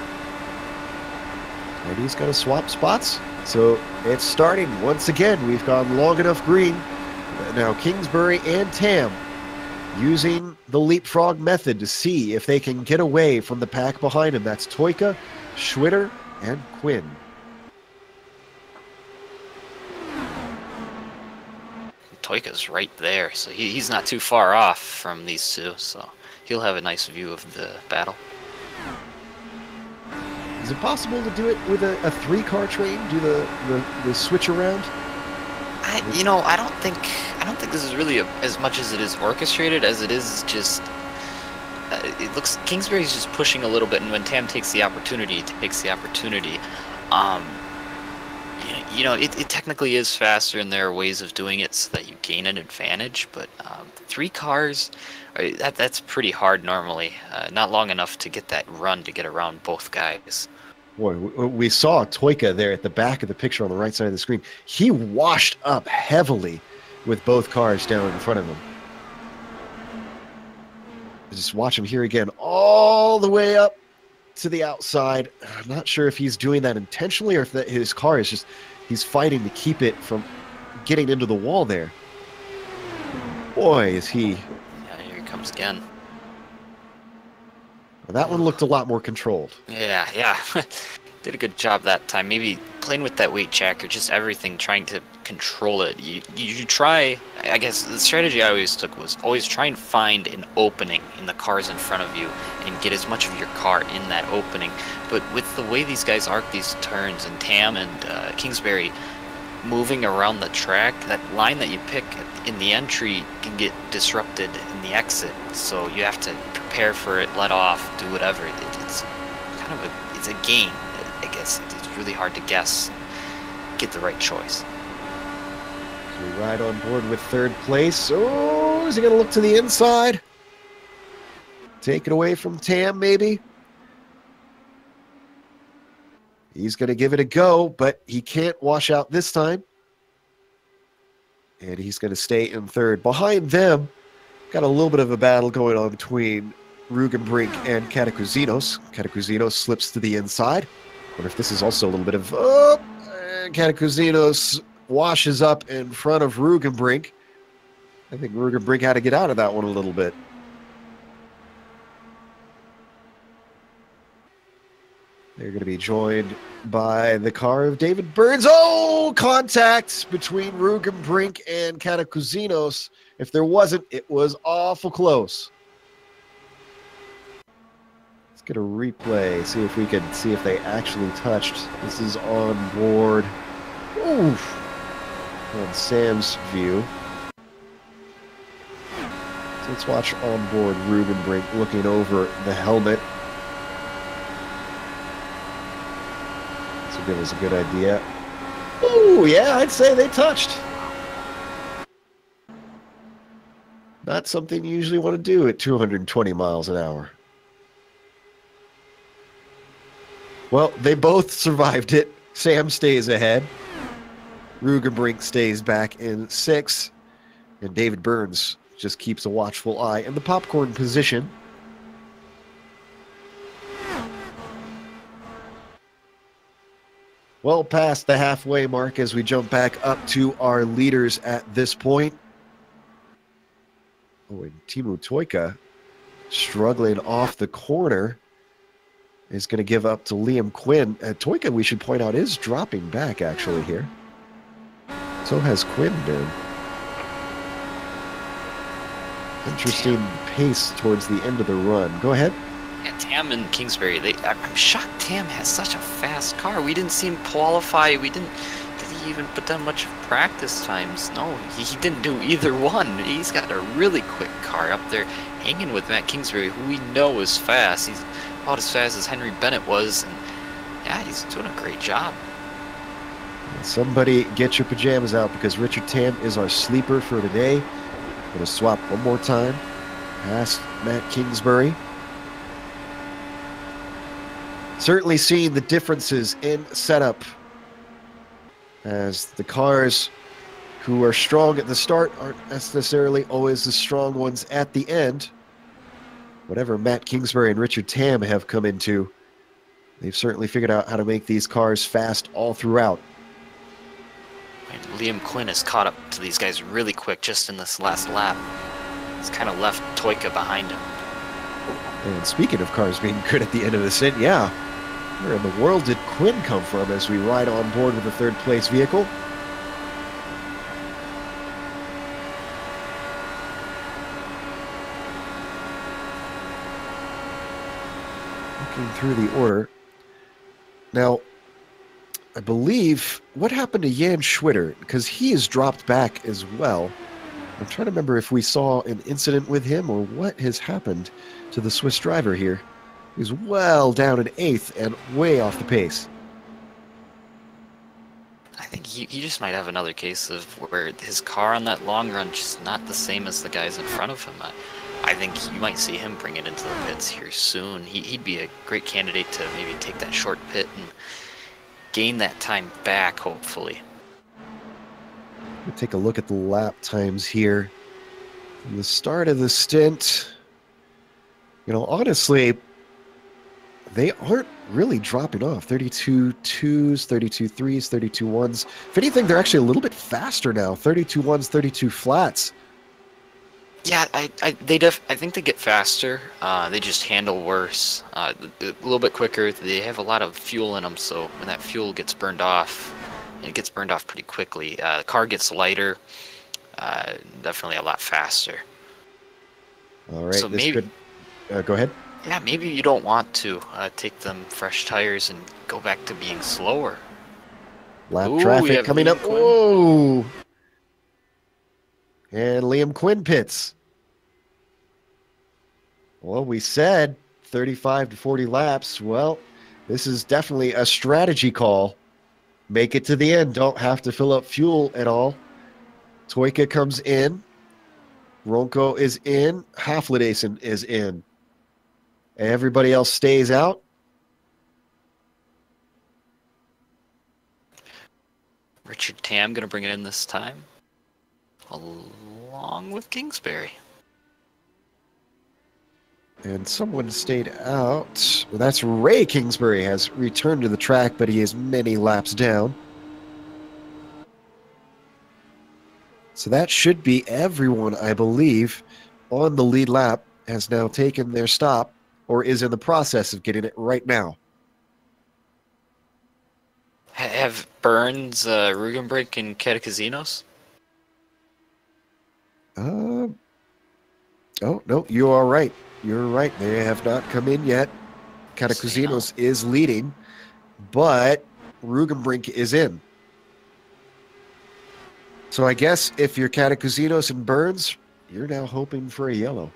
And he's got to swap spots. So it's starting once again. We've gone long enough green. Now Kingsbury and Tam using the leapfrog method to see if they can get away from the pack behind him. That's Toyka, Schwitter, and Quinn. Toyka's right there, so he's not too far off from these two, so he'll have a nice view of the battle. Is it possible to do it with a three-car train? Do the switch around? I don't think this is really as much as it is orchestrated as it is just. It looks Kingsbury's just pushing a little bit, and when Tam takes the opportunity, It technically is faster, and there are ways of doing it so that you gain an advantage. But 3 cars, that's pretty hard normally. Not long enough to get that run to get around both guys. Boy, we saw Toyka there at the back of the picture on the right side of the screen. He washed up heavily with both cars down in front of him. Just watch him here again, all the way up to the outside. I'm not sure if he's doing that intentionally or if his car is just, he's fighting to keep it from getting into the wall there. Boy, is he. Yeah, here he comes again. Well, that one looked a lot more controlled. Yeah. Did a good job that time. Maybe playing with that weight check or just everything, trying to control it. You try, I guess the strategy I always took was always try and find an opening in the cars in front of you and get as much of your car in that opening. But with the way these guys arc these turns, and Tam and Kingsbury moving around the track, that line that you pick in the entry can get disrupted in the exit. So you have to prepare for it, let off, do whatever. It's kind of it's a game. I guess it's really hard to guess, get the right choice. So we ride on board with third place. Oh, is he going to look to the inside? Take it away from Tam, maybe? He's going to give it a go, but he can't wash out this time. And he's going to stay in third. Behind them, got a little bit of a battle going on between Rugenbrink and Catacousinos. Catacousinos slips to the inside. Wonder if this is also a little bit of... Catacousinos washes up in front of Rugenbrink. I think Rugenbrink had to get out of that one a little bit. They're going to be joined by the car of David Burns. Oh, contact between Rugenbrink and Catacousinos. If there wasn't, it was awful close. get a replay, see if we can see if they actually touched. This is on board. Oof. On Sam's view. So let's watch on board Ruben Brink looking over the helmet. This will give us a good idea. Ooh, yeah, I'd say they touched. Not something you usually want to do at 220 miles an hour. Well, they both survived it. Sam stays ahead. Rugenbrink stays back in 6th. And David Burns just keeps a watchful eye in the popcorn position. Well past the halfway mark as we jump back up to our leaders at this point. Oh, and Teemu Toika struggling off the corner is going to give up to Liam Quinn. Toika, we should point out, is dropping back actually here. So has Quinn been. Interesting pace towards the end of the run. Go ahead. Yeah, Tam and Kingsbury, I'm shocked Tam has such a fast car. We didn't see him qualify. Did he even put down much practice times? No, he didn't do either one. He's got a really quick car up there, hanging with Matt Kingsbury, who we know is fast. He's about as fast as Henry Bennett was, and yeah, he's doing a great job. Somebody get your pajamas out because Richard Tam is our sleeper for today. Going to swap one more time past Matt Kingsbury. Certainly seeing the differences in setup as the cars who are strong at the start aren't necessarily always the strong ones at the end. Whatever Matt Kingsbury and Richard Tam have come into, they've certainly figured out how to make these cars fast all throughout. And Liam Quinn has caught up to these guys really quick just in this last lap. He's kind of left Toika behind him. And speaking of cars being good at the end of the stint, yeah, where in the world did Quinn come from as we ride on board with a third place vehicle? Looking through the order. Now, I believe, what happened to Jan Schwitter? Because he has dropped back as well. I'm trying to remember if we saw an incident with him or what has happened to the Swiss driver here. He's well down in 8th and way off the pace. I think he just might have another case of where his car on that long run just not the same as the guys in front of him. I think you might see him bring it into the pits here soon. He'd be a great candidate to maybe take that short pit and gain that time back, hopefully. We'll take a look at the lap times here. From the start of the stint, you know, honestly, they aren't really dropping off. 32 2s, 32 3s, 32 1s. If anything, they're actually a little bit faster now. 32 1s, 32 flats. Yeah, I think they get faster. They just handle worse. A little bit quicker. They have a lot of fuel in them, so when that fuel gets burned off, it gets burned off pretty quickly. The car gets lighter. Definitely a lot faster. All right. So maybe. Go ahead. Yeah, maybe you don't want to take them fresh tires and go back to being slower. Lap traffic coming up. Whoa! And Liam Quinn pits. Well, we said 35 to 40 laps. Well, this is definitely a strategy call. Make it to the end. Don't have to fill up fuel at all. Toika comes in. Ronco is in. Haflidason is in. Everybody else stays out. Richard Tam going to bring it in this time, along with Kingsbury. And someone stayed out. Well, that's Ray Kingsbury has returned to the track, but he is many laps down. So that should be everyone, I believe, on the lead lap has now taken their stop or is in the process of getting it right now. Have Burns, Rugenbrink, and Catakazinos? Oh, no, you are right. You're right. They have not come in yet. Katakuzinos is leading, but Rugenbrink is in. So I guess if you're Katakuzinos and Burns, you're now hoping for a yellow.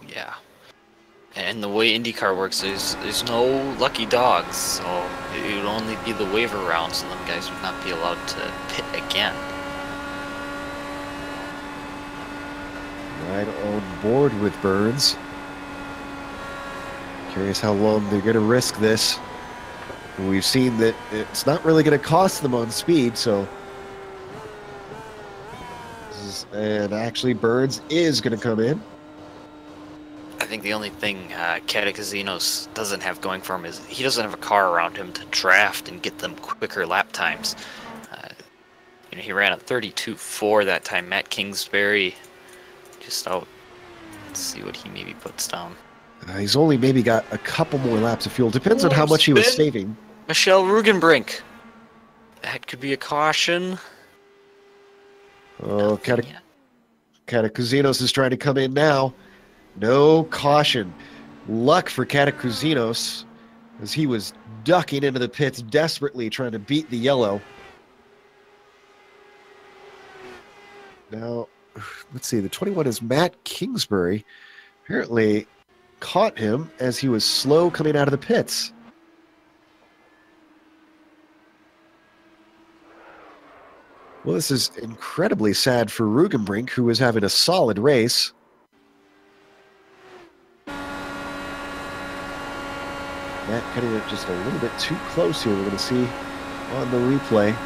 Yeah. And the way IndyCar works, there's no lucky dogs, so it would only be the waiver rounds, and them guys would not be allowed to pit again. Right on board with Burns. Curious how long they're going to risk this. We've seen that it's not really going to cost them on speed, so... And actually, Burns is going to come in. I think the only thing Katakuzinos doesn't have going for him is he doesn't have a car around him to draft and get them quicker lap times. He ran at 32.4 that time. Matt Kingsbury just out. Let's see what he maybe puts down. He's only maybe got a couple more laps of fuel. Depends on how much he was saving. Michelle Rugenbrink. That could be a caution. Oh, Katakuzinos is trying to come in now. No caution. Luck for Katakuzinos, as he was ducking into the pits desperately trying to beat the yellow. Now, let's see. The 21 is Matt Kingsbury. Apparently caught him as he was slow coming out of the pits. Well, this is incredibly sad for Rugenbrink, who was having a solid race. Matt cutting it just a little bit too close here. We're going to see on the replay.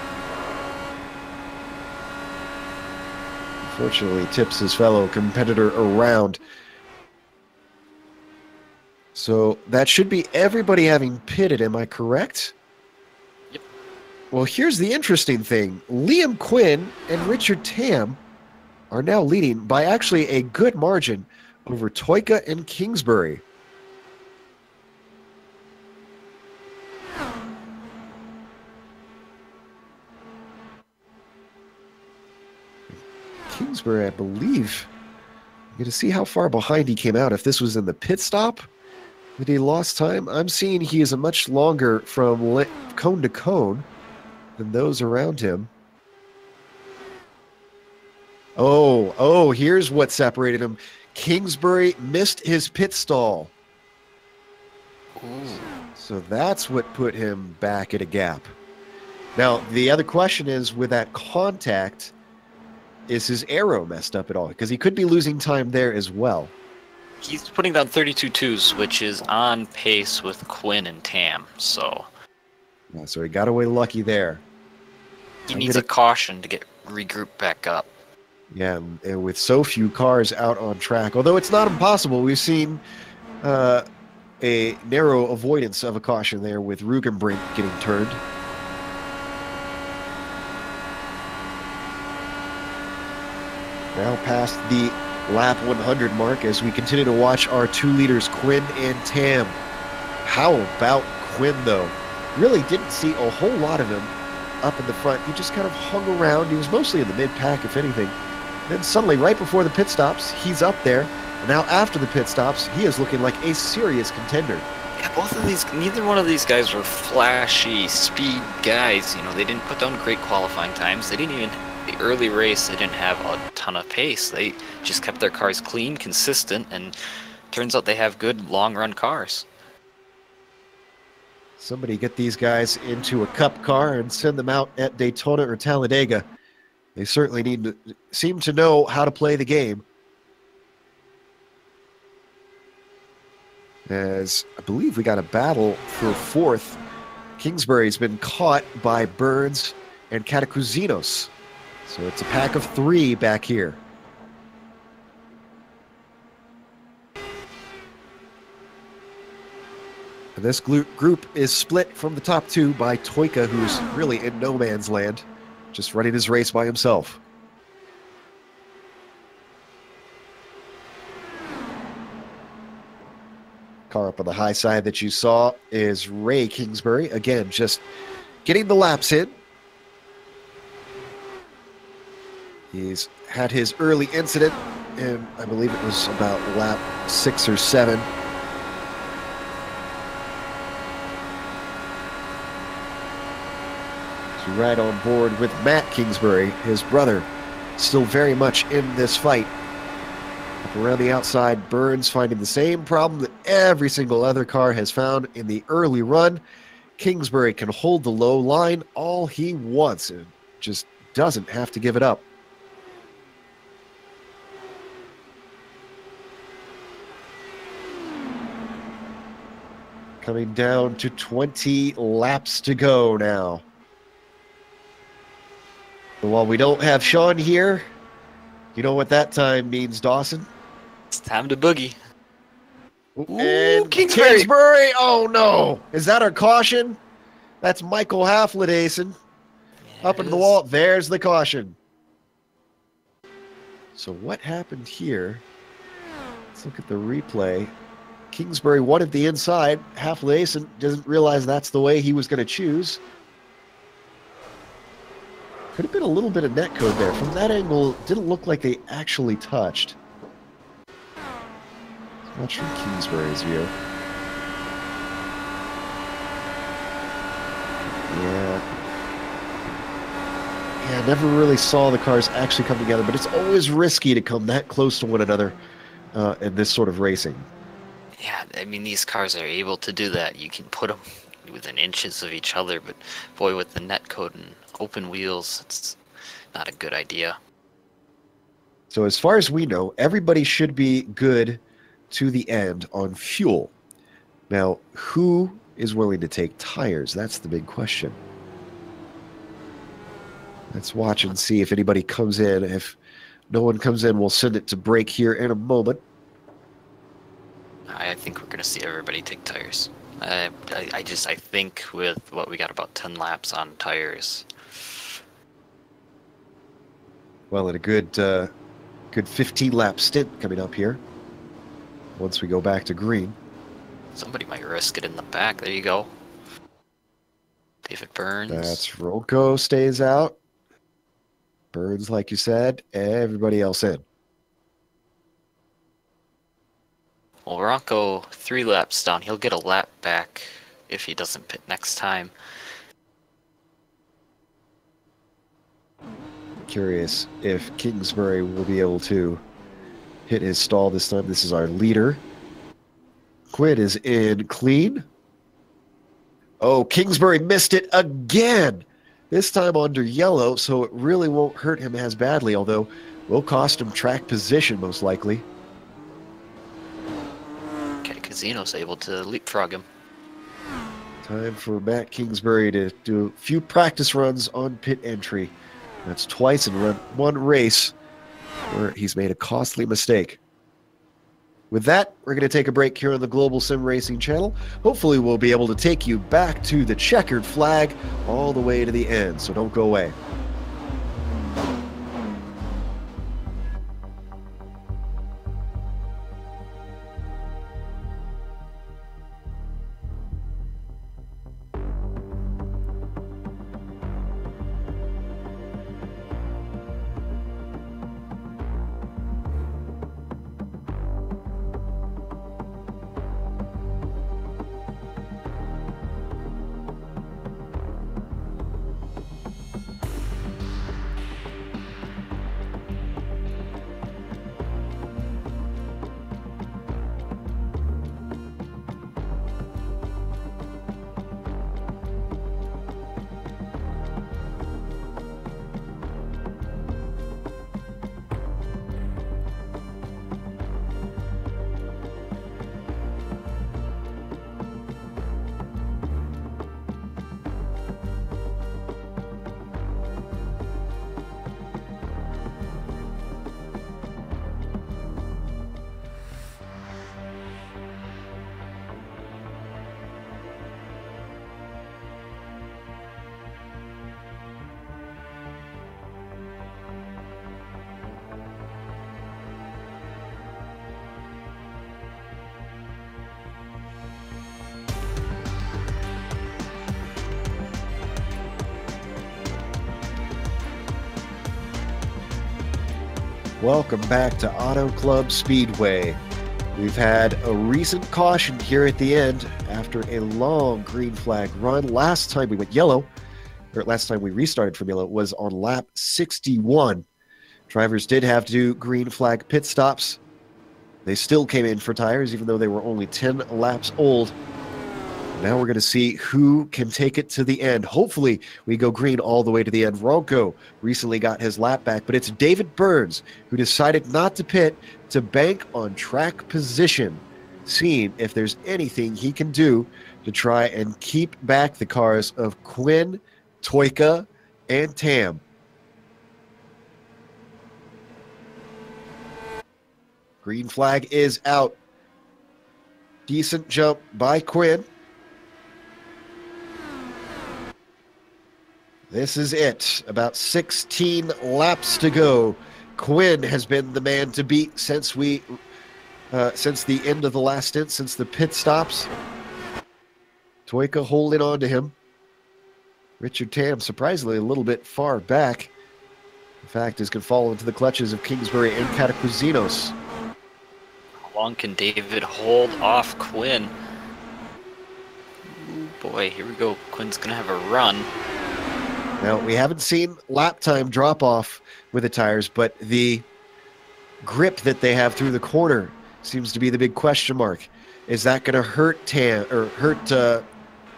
Unfortunately, tips his fellow competitor around. So that should be everybody having pitted, am I correct? Yep. Well, here's the interesting thing. Liam Quinn and Richard Tam are now leading by actually a good margin over Toyka and Kingsbury. Kingsbury, I believe. I'm going to see how far behind he came out. If this was in the pit stop that he lost time, I'm seeing he is a much longer from cone to cone than those around him. Oh, here's what separated him. Kingsbury missed his pit stall. Ooh. So that's what put him back at a gap. Now, the other question is, with that contact, is his arrow messed up at all? Because he could be losing time there as well. He's putting down 32.2s, which is on pace with Quinn and Tam, so... Yeah, so he got away lucky there. He needs a caution to get regrouped back up. Yeah, and with so few cars out on track, although it's not impossible, we've seen a narrow avoidance of a caution there with Rugenbrink getting turned. Now past the lap 100 mark as we continue to watch our two leaders, Quinn and Tam. How about Quinn, though? Really didn't see a whole lot of him up in the front. He just kind of hung around. He was mostly in the mid-pack, if anything. Then suddenly, right before the pit stops, he's up there. And now after the pit stops, he is looking like a serious contender. Yeah, both of these, neither one of these guys were flashy speed guys. You know, they didn't put down great qualifying times. They didn't even... The early race, they didn't have a ton of pace. They just kept their cars clean, consistent, and turns out they have good long-run cars. Somebody get these guys into a cup car and send them out at Daytona or Talladega. They certainly seem to know how to play the game. As I believe we got a battle for fourth. Kingsbury's been caught by Burns and Katakuzinos. So it's a pack of three back here. And this group is split from the top two by Toyka, who's really in no man's land, just running his race by himself. Car up on the high side that you saw is Ray Kingsbury. Again, just getting the laps in. He's had his early incident, and I believe it was about lap 6 or 7. to ride on board with Matt Kingsbury, his brother, still very much in this fight. Up around the outside, Burns finding the same problem that every single other car has found in the early run. Kingsbury can hold the low line all he wants and just doesn't have to give it up. Coming down to 20 laps to go now. But while we don't have Sean here, you know what that time means, Dawson? It's time to boogie. And Kingsbury. Oh no! Is that our caution? That's Michael Haflidason. Up into the wall. There's the caution. So what happened here? Let's look at the replay. Kingsbury wanted the inside. Haflidason doesn't realize that's the way he was going to choose. Could have been a little bit of netcode there. From that angle, it didn't look like they actually touched. Much from Kingsbury's view. Yeah, never really saw the cars actually come together, but it's always risky to come that close to one another in this sort of racing. Yeah, I mean, these cars are able to do that. You can put them within inches of each other, but boy, with the netcode and open wheels, it's not a good idea. So as far as we know, everybody should be good to the end on fuel. Now, who is willing to take tires? That's the big question. Let's watch and see if anybody comes in. If no one comes in, we'll send it to break here in a moment. I think we're going to see everybody take tires. I think with what we got about 10 laps on tires. Well, in a good 15-lap stint coming up here. Once we go back to green. Somebody might risk it in the back. There you go. David Burns. That's Rolko stays out. Burns, like you said, everybody else in. Well, Ronco 3 laps down. He'll get a lap back if he doesn't pit next time. Curious if Kingsbury will be able to hit his stall this time. This is our leader. Quinn is in clean. Oh, Kingsbury missed it again. This time under yellow, so it really won't hurt him as badly, although will cost him track position most likely. Okay, Casino's able to leapfrog him. Time for Matt Kingsbury to do a few practice runs on pit entry. That's twice in one race where he's made a costly mistake. With that, we're going to take a break here on the Global Sim Racing Channel. Hopefully we'll be able to take you back to the checkered flag all the way to the end, so don't go away. Welcome back to Auto Club Speedway. We've had a recent caution here at the end after a long green flag run. Last time we went yellow, or last time we restarted Formula, was on lap 61. Drivers did have to do green flag pit stops. They still came in for tires, even though they were only 10 laps old. Now we're going to see who can take it to the end. Hopefully, we go green all the way to the end. Ronco recently got his lap back, but it's David Burns who decided not to pit to bank on track position, seeing if there's anything he can do to try and keep back the cars of Quinn, Toika, and Tam. Green flag is out. Decent jump by Quinn. This is it. About 16 laps to go. Quinn has been the man to beat since the end of the last stint, since the pit stops. Toika holding on to him. Richard Tam surprisingly a little bit far back. In fact, is going to fall into the clutches of Kingsbury and Catacuzinos. How long can David hold off Quinn? Ooh, boy, here we go. Quinn's going to have a run. Now, we haven't seen lap time drop off with the tires, but the grip that they have through the corner seems to be the big question mark. Is that going to hurt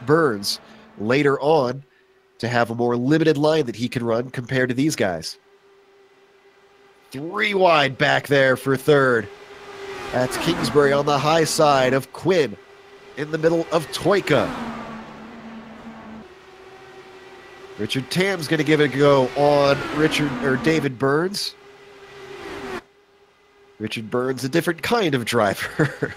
Burns later on to have a more limited line that he can run compared to these guys? 3 wide back there for third. That's Kingsbury on the high side of Quinn, in the middle of Toika. Richard Tam's going to give it a go on David Burns. Richard Burns, a different kind of driver.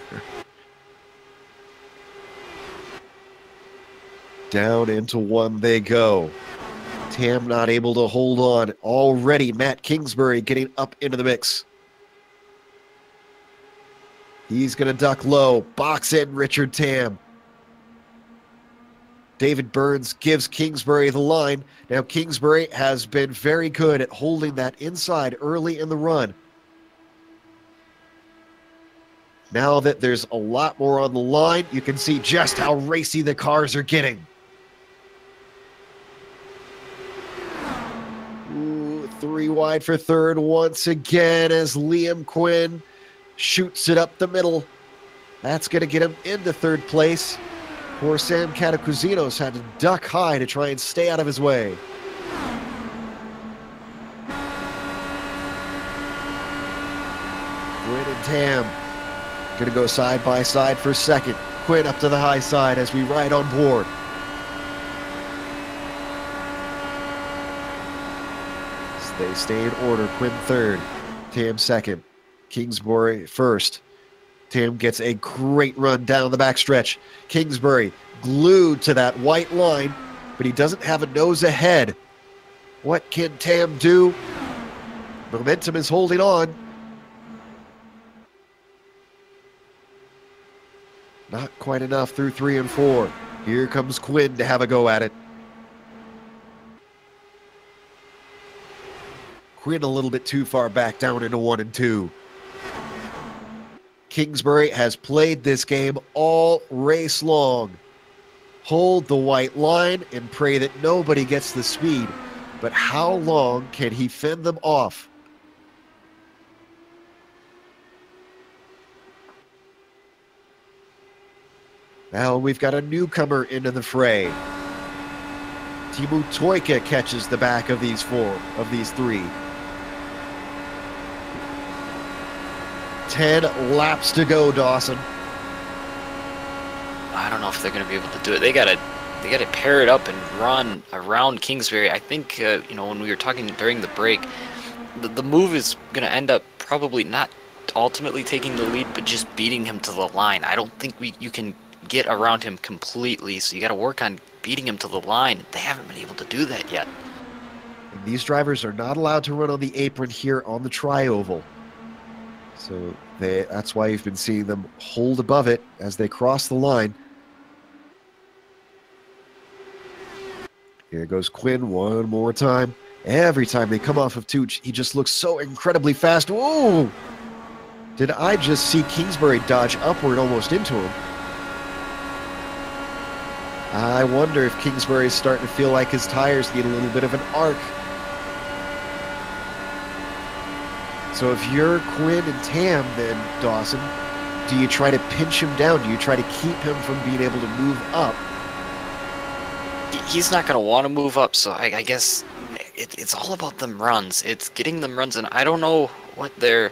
Down into one they go. Tam not able to hold on. Already Matt Kingsbury getting up into the mix. He's going to duck low. Box in Richard Tam. David Burns gives Kingsbury the line. Now Kingsbury has been very good at holding that inside early in the run. Now that there's a lot more on the line, you can see just how racy the cars are getting. Ooh, 3 wide for third once again as Liam Quinn shoots it up the middle. That's going to get him into third place. Poor Sam Catacuzinos had to duck high to try and stay out of his way. Quinn and Tam going to go side by side for second. Quinn up to the high side as we ride on board. They stay in order. Quinn third, Tam second, Kingsbury first. Tam gets a great run down the backstretch. Kingsbury glued to that white line, but he doesn't have a nose ahead. What can Tam do? Momentum is holding on. Not quite enough through 3 and 4. Here comes Quinn to have a go at it. Quinn a little bit too far back down into 1 and 2. Kingsbury has played this game all race long. Hold the white line and pray that nobody gets the speed. But how long can he fend them off? Now we've got a newcomer into the fray. Teemu Toika catches the back of these 3. 10 laps to go, Dawson. I don't know if they're going to be able to do it. They got to pair it up and run around Kingsbury. I think when we were talking during the break, the move is going to end up probably not ultimately taking the lead, but just beating him to the line. I don't think you can get around him completely, so you got to work on beating him to the line. They haven't been able to do that yet. And these drivers are not allowed to run on the apron here on the tri-oval. So that's why you've been seeing them hold above it as they cross the line. Here goes Quinn one more time. Every time they come off of 2, he just looks so incredibly fast. Whoa! Did I just see Kingsbury dodge upward almost into him? I wonder if Kingsbury is starting to feel like his tires need a little bit of an arc. So if you're Quinn and Tam, then Dawson, do you try to pinch him down? Do you try to keep him from being able to move up? He's not going to want to move up, so I guess it's all about them runs. It's getting them runs, and I don't know what they're...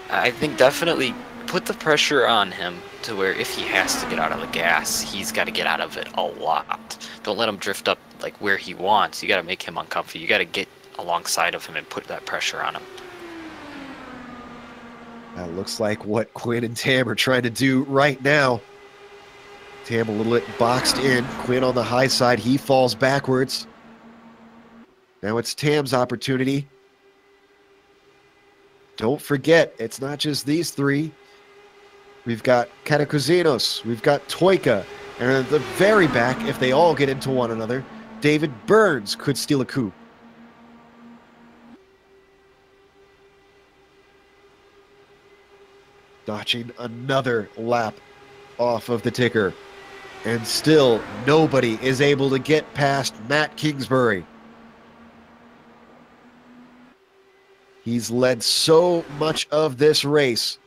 I think definitely put the pressure on him to where if he has to get out of the gas, he's got to get out of it a lot. Don't let him drift up like where he wants. You got to make him uncomfy. You got to get alongside of him and put that pressure on him. That looks like what Quinn and Tam are trying to do right now. Tam a little bit boxed in. Quinn on the high side. He falls backwards. Now it's Tam's opportunity. Don't forget, it's not just these three. We've got Katakuzinos. We've got Toika. And at the very back, if they all get into one another, David Burns could steal a coup. Notching another lap off of the ticker. And still, nobody is able to get past Matt Kingsbury. He's led so much of this race.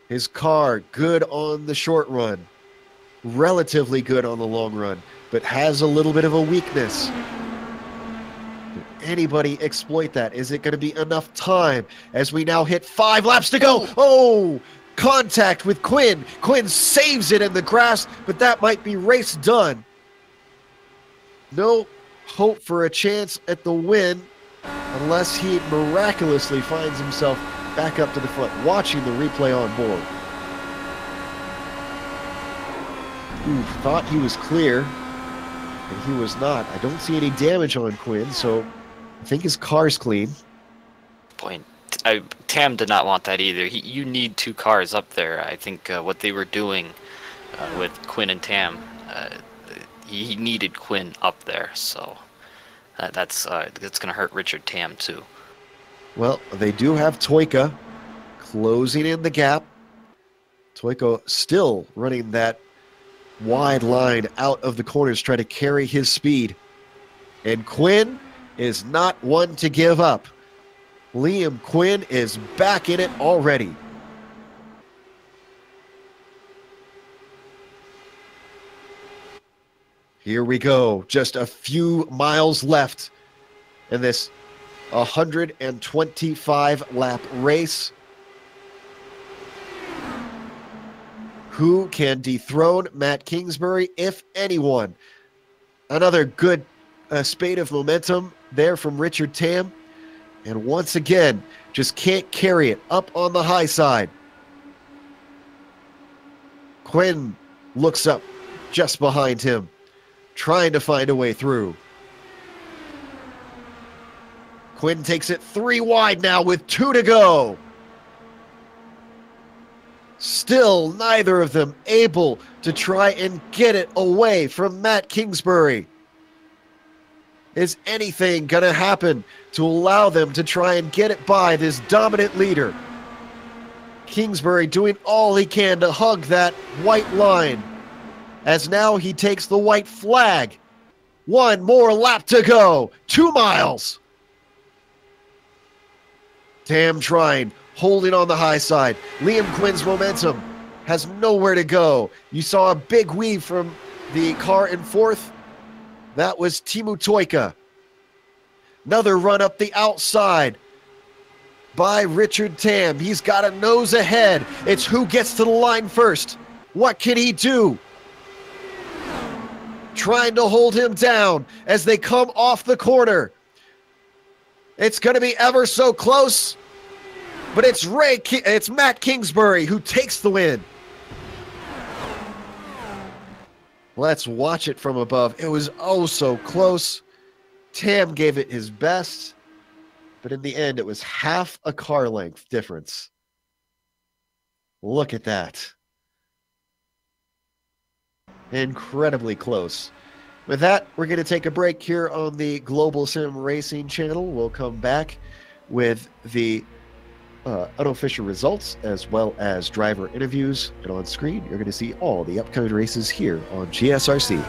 His car, good on the short run. Relatively good on the long run, but has a little bit of a weakness. Can anybody exploit that? Is it going to be enough time as we now hit 5 laps to go? Oh! Contact with Quinn. Quinn saves it in the grass, but that might be race done. No hope for a chance at the win unless he miraculously finds himself back up to the front, watching the replay on board. Ooh, thought he was clear, and he was not. I don't see any damage on Quinn, so I think his car's clean. Point. Tam did not want that either. You need 2 cars up there. I think what they were doing with Quinn and Tam, he needed Quinn up there, so that's going to hurt Richard Tam too. Well, they do have Toika closing in the gap. Toika still running that wide line out of the corners, trying to carry his speed. And Quinn is not one to give up. Liam Quinn is back in it already. Here we go. Just a few miles left in this 125 lap race. Who can dethrone Matt Kingsbury, if anyone? Another good spate of momentum there from Richard Tam. And once again, just can't carry it up on the high side. Quinn looks up just behind him, trying to find a way through. Quinn takes it 3 wide now with 2 to go. Still, neither of them able to try and get it away from Matt Kingsbury. Is anything going to happen to allow them to try and get it by this dominant leader? Kingsbury doing all he can to hug that white line, as now he takes the white flag. 1 more lap to go. 2 miles. Tam trying, holding on the high side. Liam Quinn's momentum has nowhere to go. You saw a big weave from the car in 4th. That was Teemu Toika. Another run up the outside by Richard Tam. He's got a nose ahead. It's who gets to the line first. What can he do? Trying to hold him down as they come off the corner. It's going to be ever so close, but it's Matt Kingsbury who takes the win. Let's watch it from above. It was oh so close. Tam gave it his best, but in the end, it was half a car length difference. Look at that. Incredibly close. With that, we're going to take a break here on the Global Sim Racing Channel. We'll come back with the unofficial results as well as driver interviews. And on screen, you're going to see all the upcoming races here on GSRC.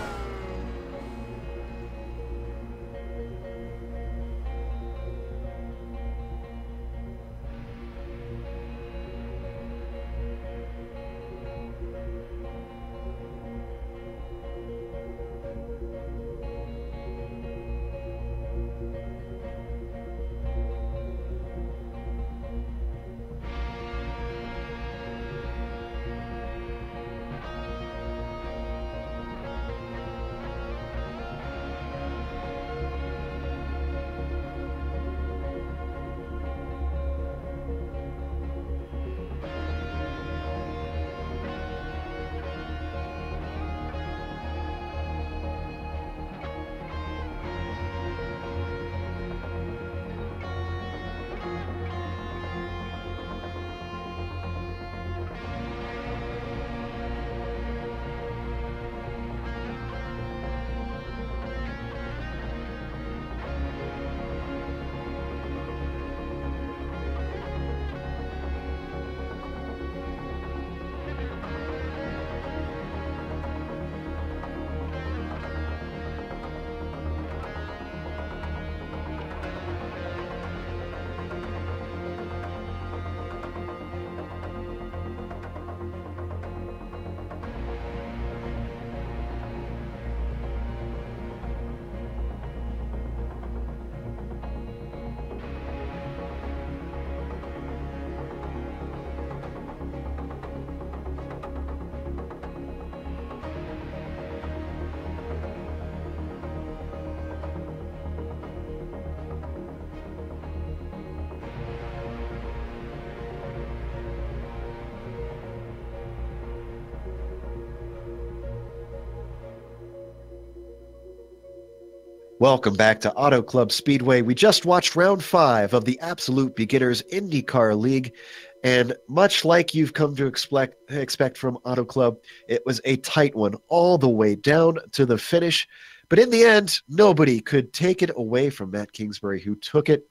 Welcome back to Auto Club Speedway. We just watched round 5 of the Absolute Beginners IndyCar League, and much like you've come to expect from Auto Club, it was a tight one all the way down to the finish. But in the end, nobody could take it away from Matt Kingsbury, who took it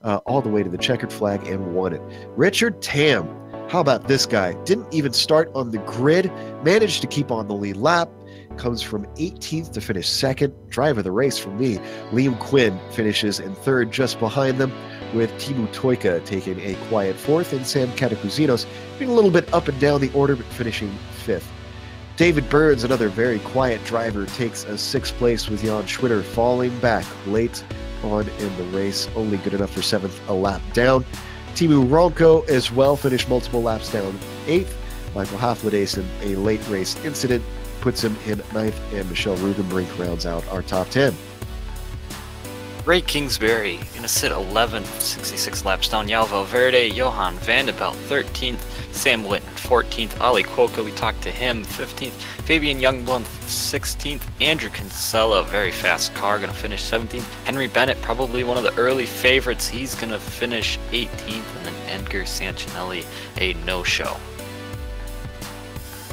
all the way to the checkered flag and won it. Richard Tam, how about this guy? Didn't even start on the grid, managed to keep on the lead lap, comes from 18th to finish 2nd. Driver of the race for me, Liam Quinn finishes in 3rd just behind them, with Timu Toika taking a quiet 4th and Sam Catacousinos being a little bit up and down the order but finishing 5th. David Burns, another very quiet driver, takes a 6th place with Jan Schwitter falling back late on in the race, only good enough for 7th, a lap down. Timu Ronco as well finished multiple laps down 8th. Michael Haflidason, a late race incident, puts him in 9th, and Michelle Rugenbrink rounds out our top 10. Ray Kingsbury gonna sit 11th, 66 laps down. Yalvo Verde, Johan Vanderbilt 13th, Sam Whitten 14th, Ali Cuoco, we talked to him 15th, Fabian Youngblood 16th, Andrew Kinsella, very fast car, gonna finish 17th, Henry Bennett, probably one of the early favorites, he's gonna finish 18th, and then Edgar Santinelli, a no-show.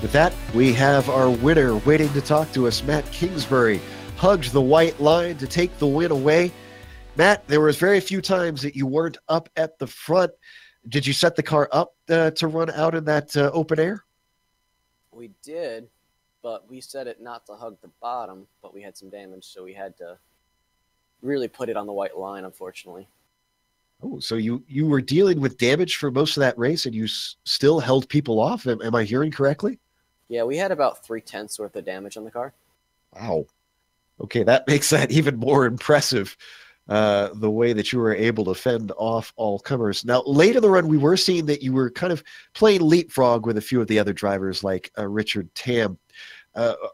With that, we have our winner waiting to talk to us. Matt Kingsbury hugged the white line to take the win away. Matt, there was very few times that you weren't up at the front. Did you set the car up to run out in that open air? We did, but we set it not to hug the bottom, but we had some damage, so we had to really put it on the white line, unfortunately. Oh, so you were dealing with damage for most of that race, and you still held people off? Am I hearing correctly? Yeah, we had about 3/10 worth of damage on the car. Wow. Okay, that makes that even more impressive, the way that you were able to fend off all comers. Now, late in the run, we were seeing that you were kind of playing leapfrog with a few of the other drivers, like Richard Tam.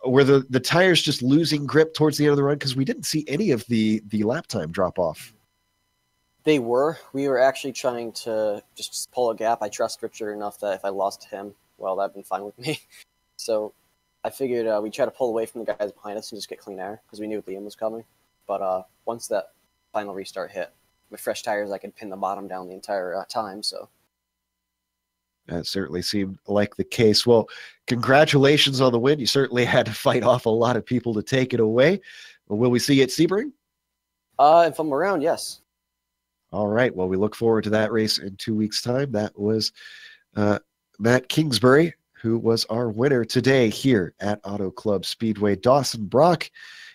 Were the tires just losing grip towards the end of the run? Because we didn't see any of the lap time drop off. They were. We were actually trying to just pull a gap. I trust Richard enough that if I lost him, well, that'd been fine with me. So I figured we'd try to pull away from the guys behind us and just get clean air because we knew Liam was coming. But once that final restart hit, with fresh tires, I could pin the bottom down the entire time. So that certainly seemed like the case. Well, congratulations on the win. You certainly had to fight off a lot of people to take it away. Will we see you at Sebring? If I'm around, yes. All right. Well, we look forward to that race in 2 weeks' time. That was Matt Kingsbury, who was our winner today here at Auto Club Speedway. Dawson Brock,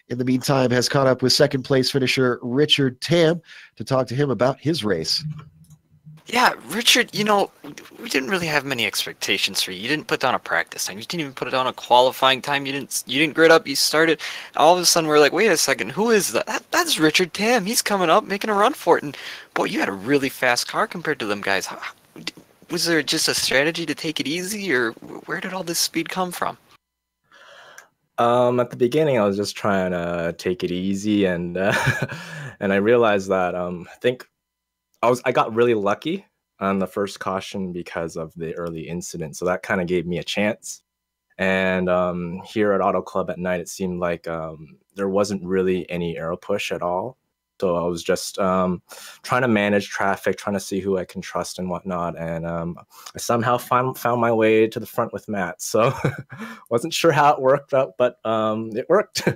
in the meantime, has caught up with second place finisher Richard Tam to talk to him about his race. Yeah, Richard, you know, we didn't really have many expectations for you. You didn't put down a practice time. You didn't even put it down a qualifying time. You didn't grid up. You started. All of a sudden, we're like, wait a second, who is that? That's Richard Tam. He's coming up, making a run for it. And boy, you had a really fast car compared to them guys. Was there just a strategy to take it easy, or where did all this speed come from? At the beginning, I was just trying to take it easy, and and I realized that I think I got really lucky on the first caution because of the early incident, so that kind of gave me a chance. And here at Auto Club at night, it seemed like there wasn't really any aero push at all. So I was just trying to manage traffic, trying to see who I can trust and whatnot. And I somehow found my way to the front with Matt. So wasn't sure how it worked out, but it worked.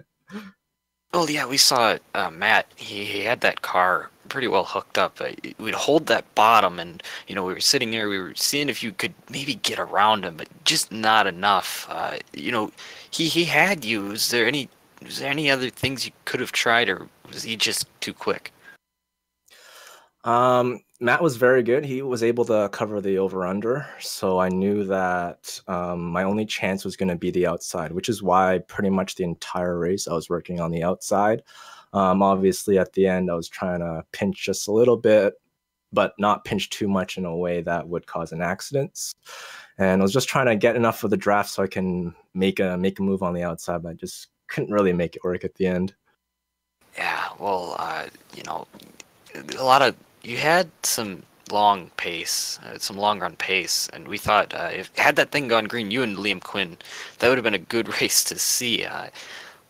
Well, yeah, we saw Matt. He had that car pretty well hooked up. We'd hold that bottom, and we were sitting there. We were seeing if you could maybe get around him, but just not enough. He had you. Was there any other things you could have tried, or was he just too quick? Matt was very good. He was able to cover the over-under, so I knew that my only chance was going to be the outside, which is why pretty much the entire race I was working on the outside. Obviously, at the end, I was trying to pinch just a little bit, but not pinch too much in a way that would cause an accident. And I was just trying to get enough of the draft so I can make a move on the outside, but I just couldn't really make it work at the end. Yeah, well, you had some long pace, some long run pace, and we thought had that thing gone green, you and Liam Quinn, that would have been a good race to see.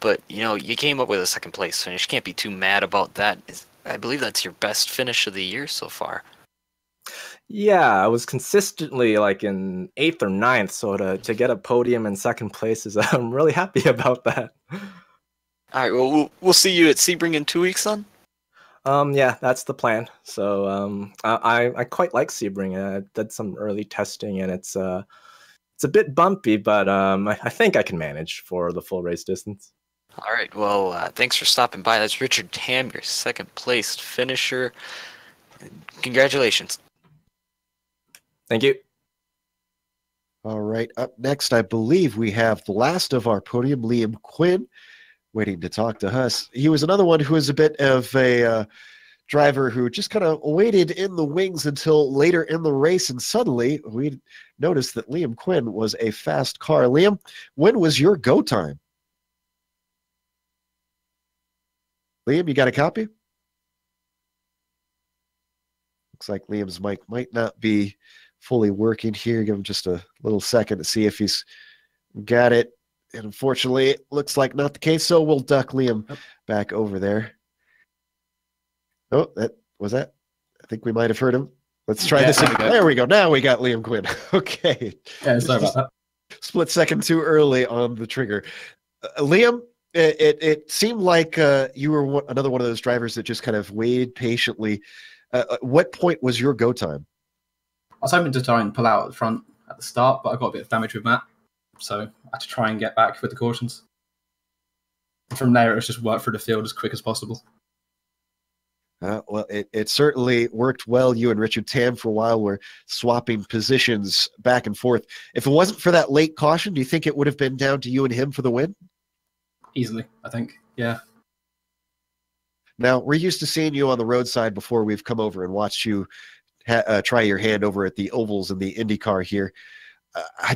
but you came up with a second place finish. Can't be too mad about that. I believe that's your best finish of the year so far. Yeah, I was consistently like in 8th or 9th, so to get a podium in second place is I'm really happy about that. All right, well, we'll see you at Sebring in 2 weeks then. Yeah, that's the plan. So I quite like Sebring. I did some early testing, and it's a bit bumpy, but I think I can manage for the full race distance. All right, well, thanks for stopping by. That's Richard Tam, your second place finisher. Congratulations. Thank you. All right, up next, I believe we have the last of our podium, Liam Quinn, waiting to talk to us. He was another one who was a bit of a driver who just kind of waited in the wings until later in the race, and suddenly we noticed that Liam Quinn was a fast car. Liam, when was your go time? Liam, you got a copy? Looks like Liam's mic might not be fully working here. Give him just a little second to see if he's got it. And unfortunately, it looks like not the case, so we'll duck Liam back over there. Oh, that was that. I think we might have heard him. Let's try this again. There we go. Now we got Liam Quinn. Okay. Yeah, sorry about that. Split second too early on the trigger. Liam, it seemed like you were another one of those drivers that just kind of waited patiently. What point was your go time? I was hoping to try and pull out at the front at the start, but I got a bit of damage with Matt, so I had to try and get back with the cautions. From there, it was just work through the field as quick as possible. Well, it certainly worked well. You and Richard Tam for a while were swapping positions back and forth. If it wasn't for that late caution, do you think it would have been down to you and him for the win? Easily, I think. Yeah. Now, we're used to seeing you on the roadside before we've come over and watched you try your hand over at the ovals in the IndyCar here.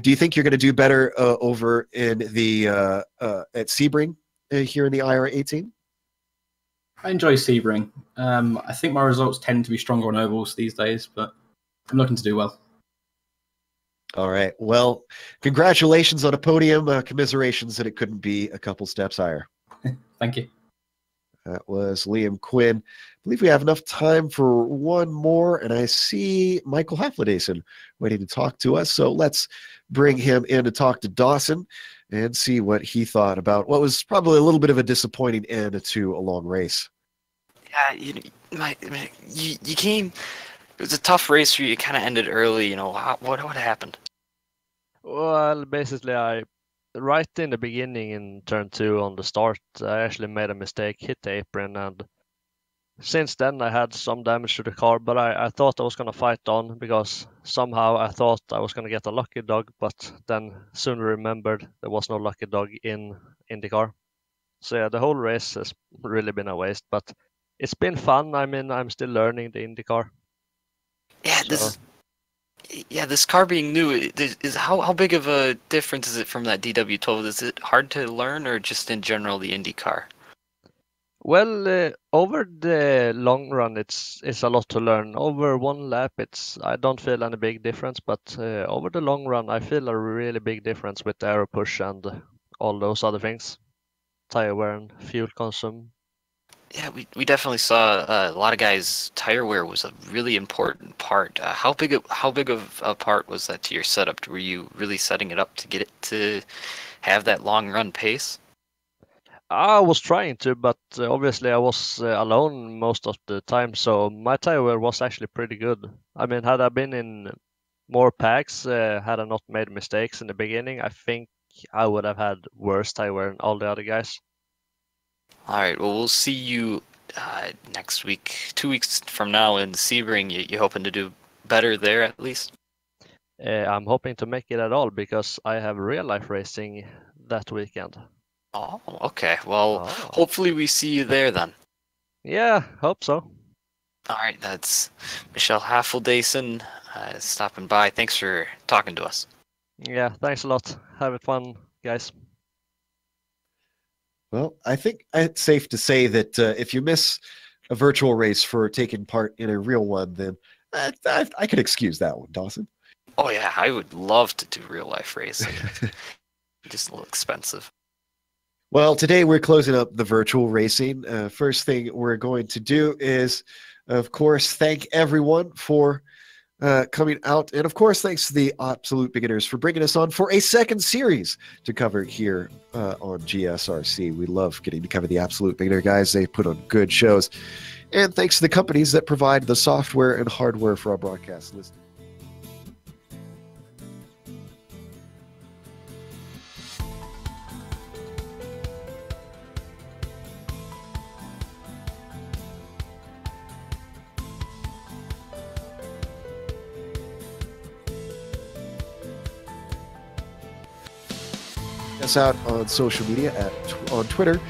Do you think you're going to do better over in the at Sebring here in the IR18? I enjoy Sebring. I think my results tend to be stronger on ovals these days, but I'm looking to do well. All right. Well, congratulations on a podium. Commiserations that it couldn't be a couple steps higher. Thank you. That was Liam Quinn. I believe we have enough time for one more, and I see Michael Haflidason waiting to talk to us. So let's bring him in to talk to Dawson and see what he thought about what was probably a little bit of a disappointing end to a long race. Yeah, you came. It was a tough race for you. You kind of ended early. What happened? Well, basically, right in the beginning in turn 2 on the start, I actually made a mistake, hit the apron, and since then I had some damage to the car, but I thought I was going to fight on because somehow I thought I was going to get a lucky dog, but then soon remembered there was no lucky dog in the car. So yeah, the whole race has really been a waste, but it's been fun. I mean, I'm still learning the IndyCar. Yeah, this car being new, is how big of a difference is it from that DW12? Is it hard to learn, or just in general the IndyCar? Well, over the long run, it's a lot to learn. Over one lap, I don't feel any big difference, but over the long run, I feel a really big difference with the aero push and all those other things, tire wear and fuel consumption. Yeah, we definitely saw a lot of guys. Tire wear was a really important part. How big of a part was that to your setup? Were you really setting it up to get it to have that long run pace? I was trying to, but obviously I was alone most of the time, so my tire wear was actually pretty good. I mean, had I been in more packs, had I not made mistakes in the beginning, I think I would have had worse tire wear than all the other guys. All right, well, we'll see you next week, 2 weeks from now in Sebring. You hoping to do better there at least? I'm hoping to make it at all because I have real life racing that weekend. Oh, okay. Well, hopefully we see you there then. Yeah, hope so. All right, that's Michelle Haflidason stopping by. Thanks for talking to us. Yeah, thanks a lot. Have it fun, guys. Well, I think it's safe to say that if you miss a virtual race for taking part in a real one, then I could excuse that one, Dawson. Oh, yeah, I would love to do real life racing. Just a little expensive. Well, today we're closing up the virtual racing. First thing we're going to do is, of course, thank everyone for coming out. And, of course, thanks to the Absolute Beginners for bringing us on for a second series to cover here on GSRC. We love getting to cover the Absolute Beginner guys. They put on good shows. And thanks to the companies that provide the software and hardware for our broadcast listing. Us out on social media on Twitter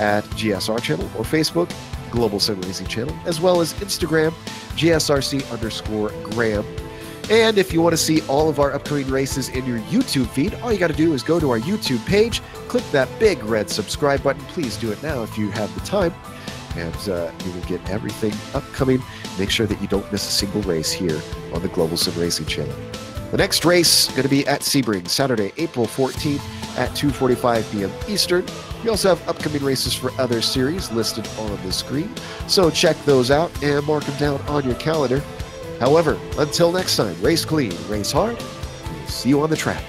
at GSR Channel or Facebook, Global SimRacing Channel, as well as Instagram, GSRC_Graham. And if you want to see all of our upcoming races in your YouTube feed, all you got to do is go to our YouTube page, click that big red subscribe button. Please do it now if you have the time, and you will get everything upcoming. Make sure that you don't miss a single race here on the Global SimRacing Channel. The next race is going to be at Sebring, Saturday, April 14th at 2:45 p.m. Eastern. We also have upcoming races for other series listed on the screen, so check those out and mark them down on your calendar. However, until next time, race clean, race hard, and we'll see you on the track.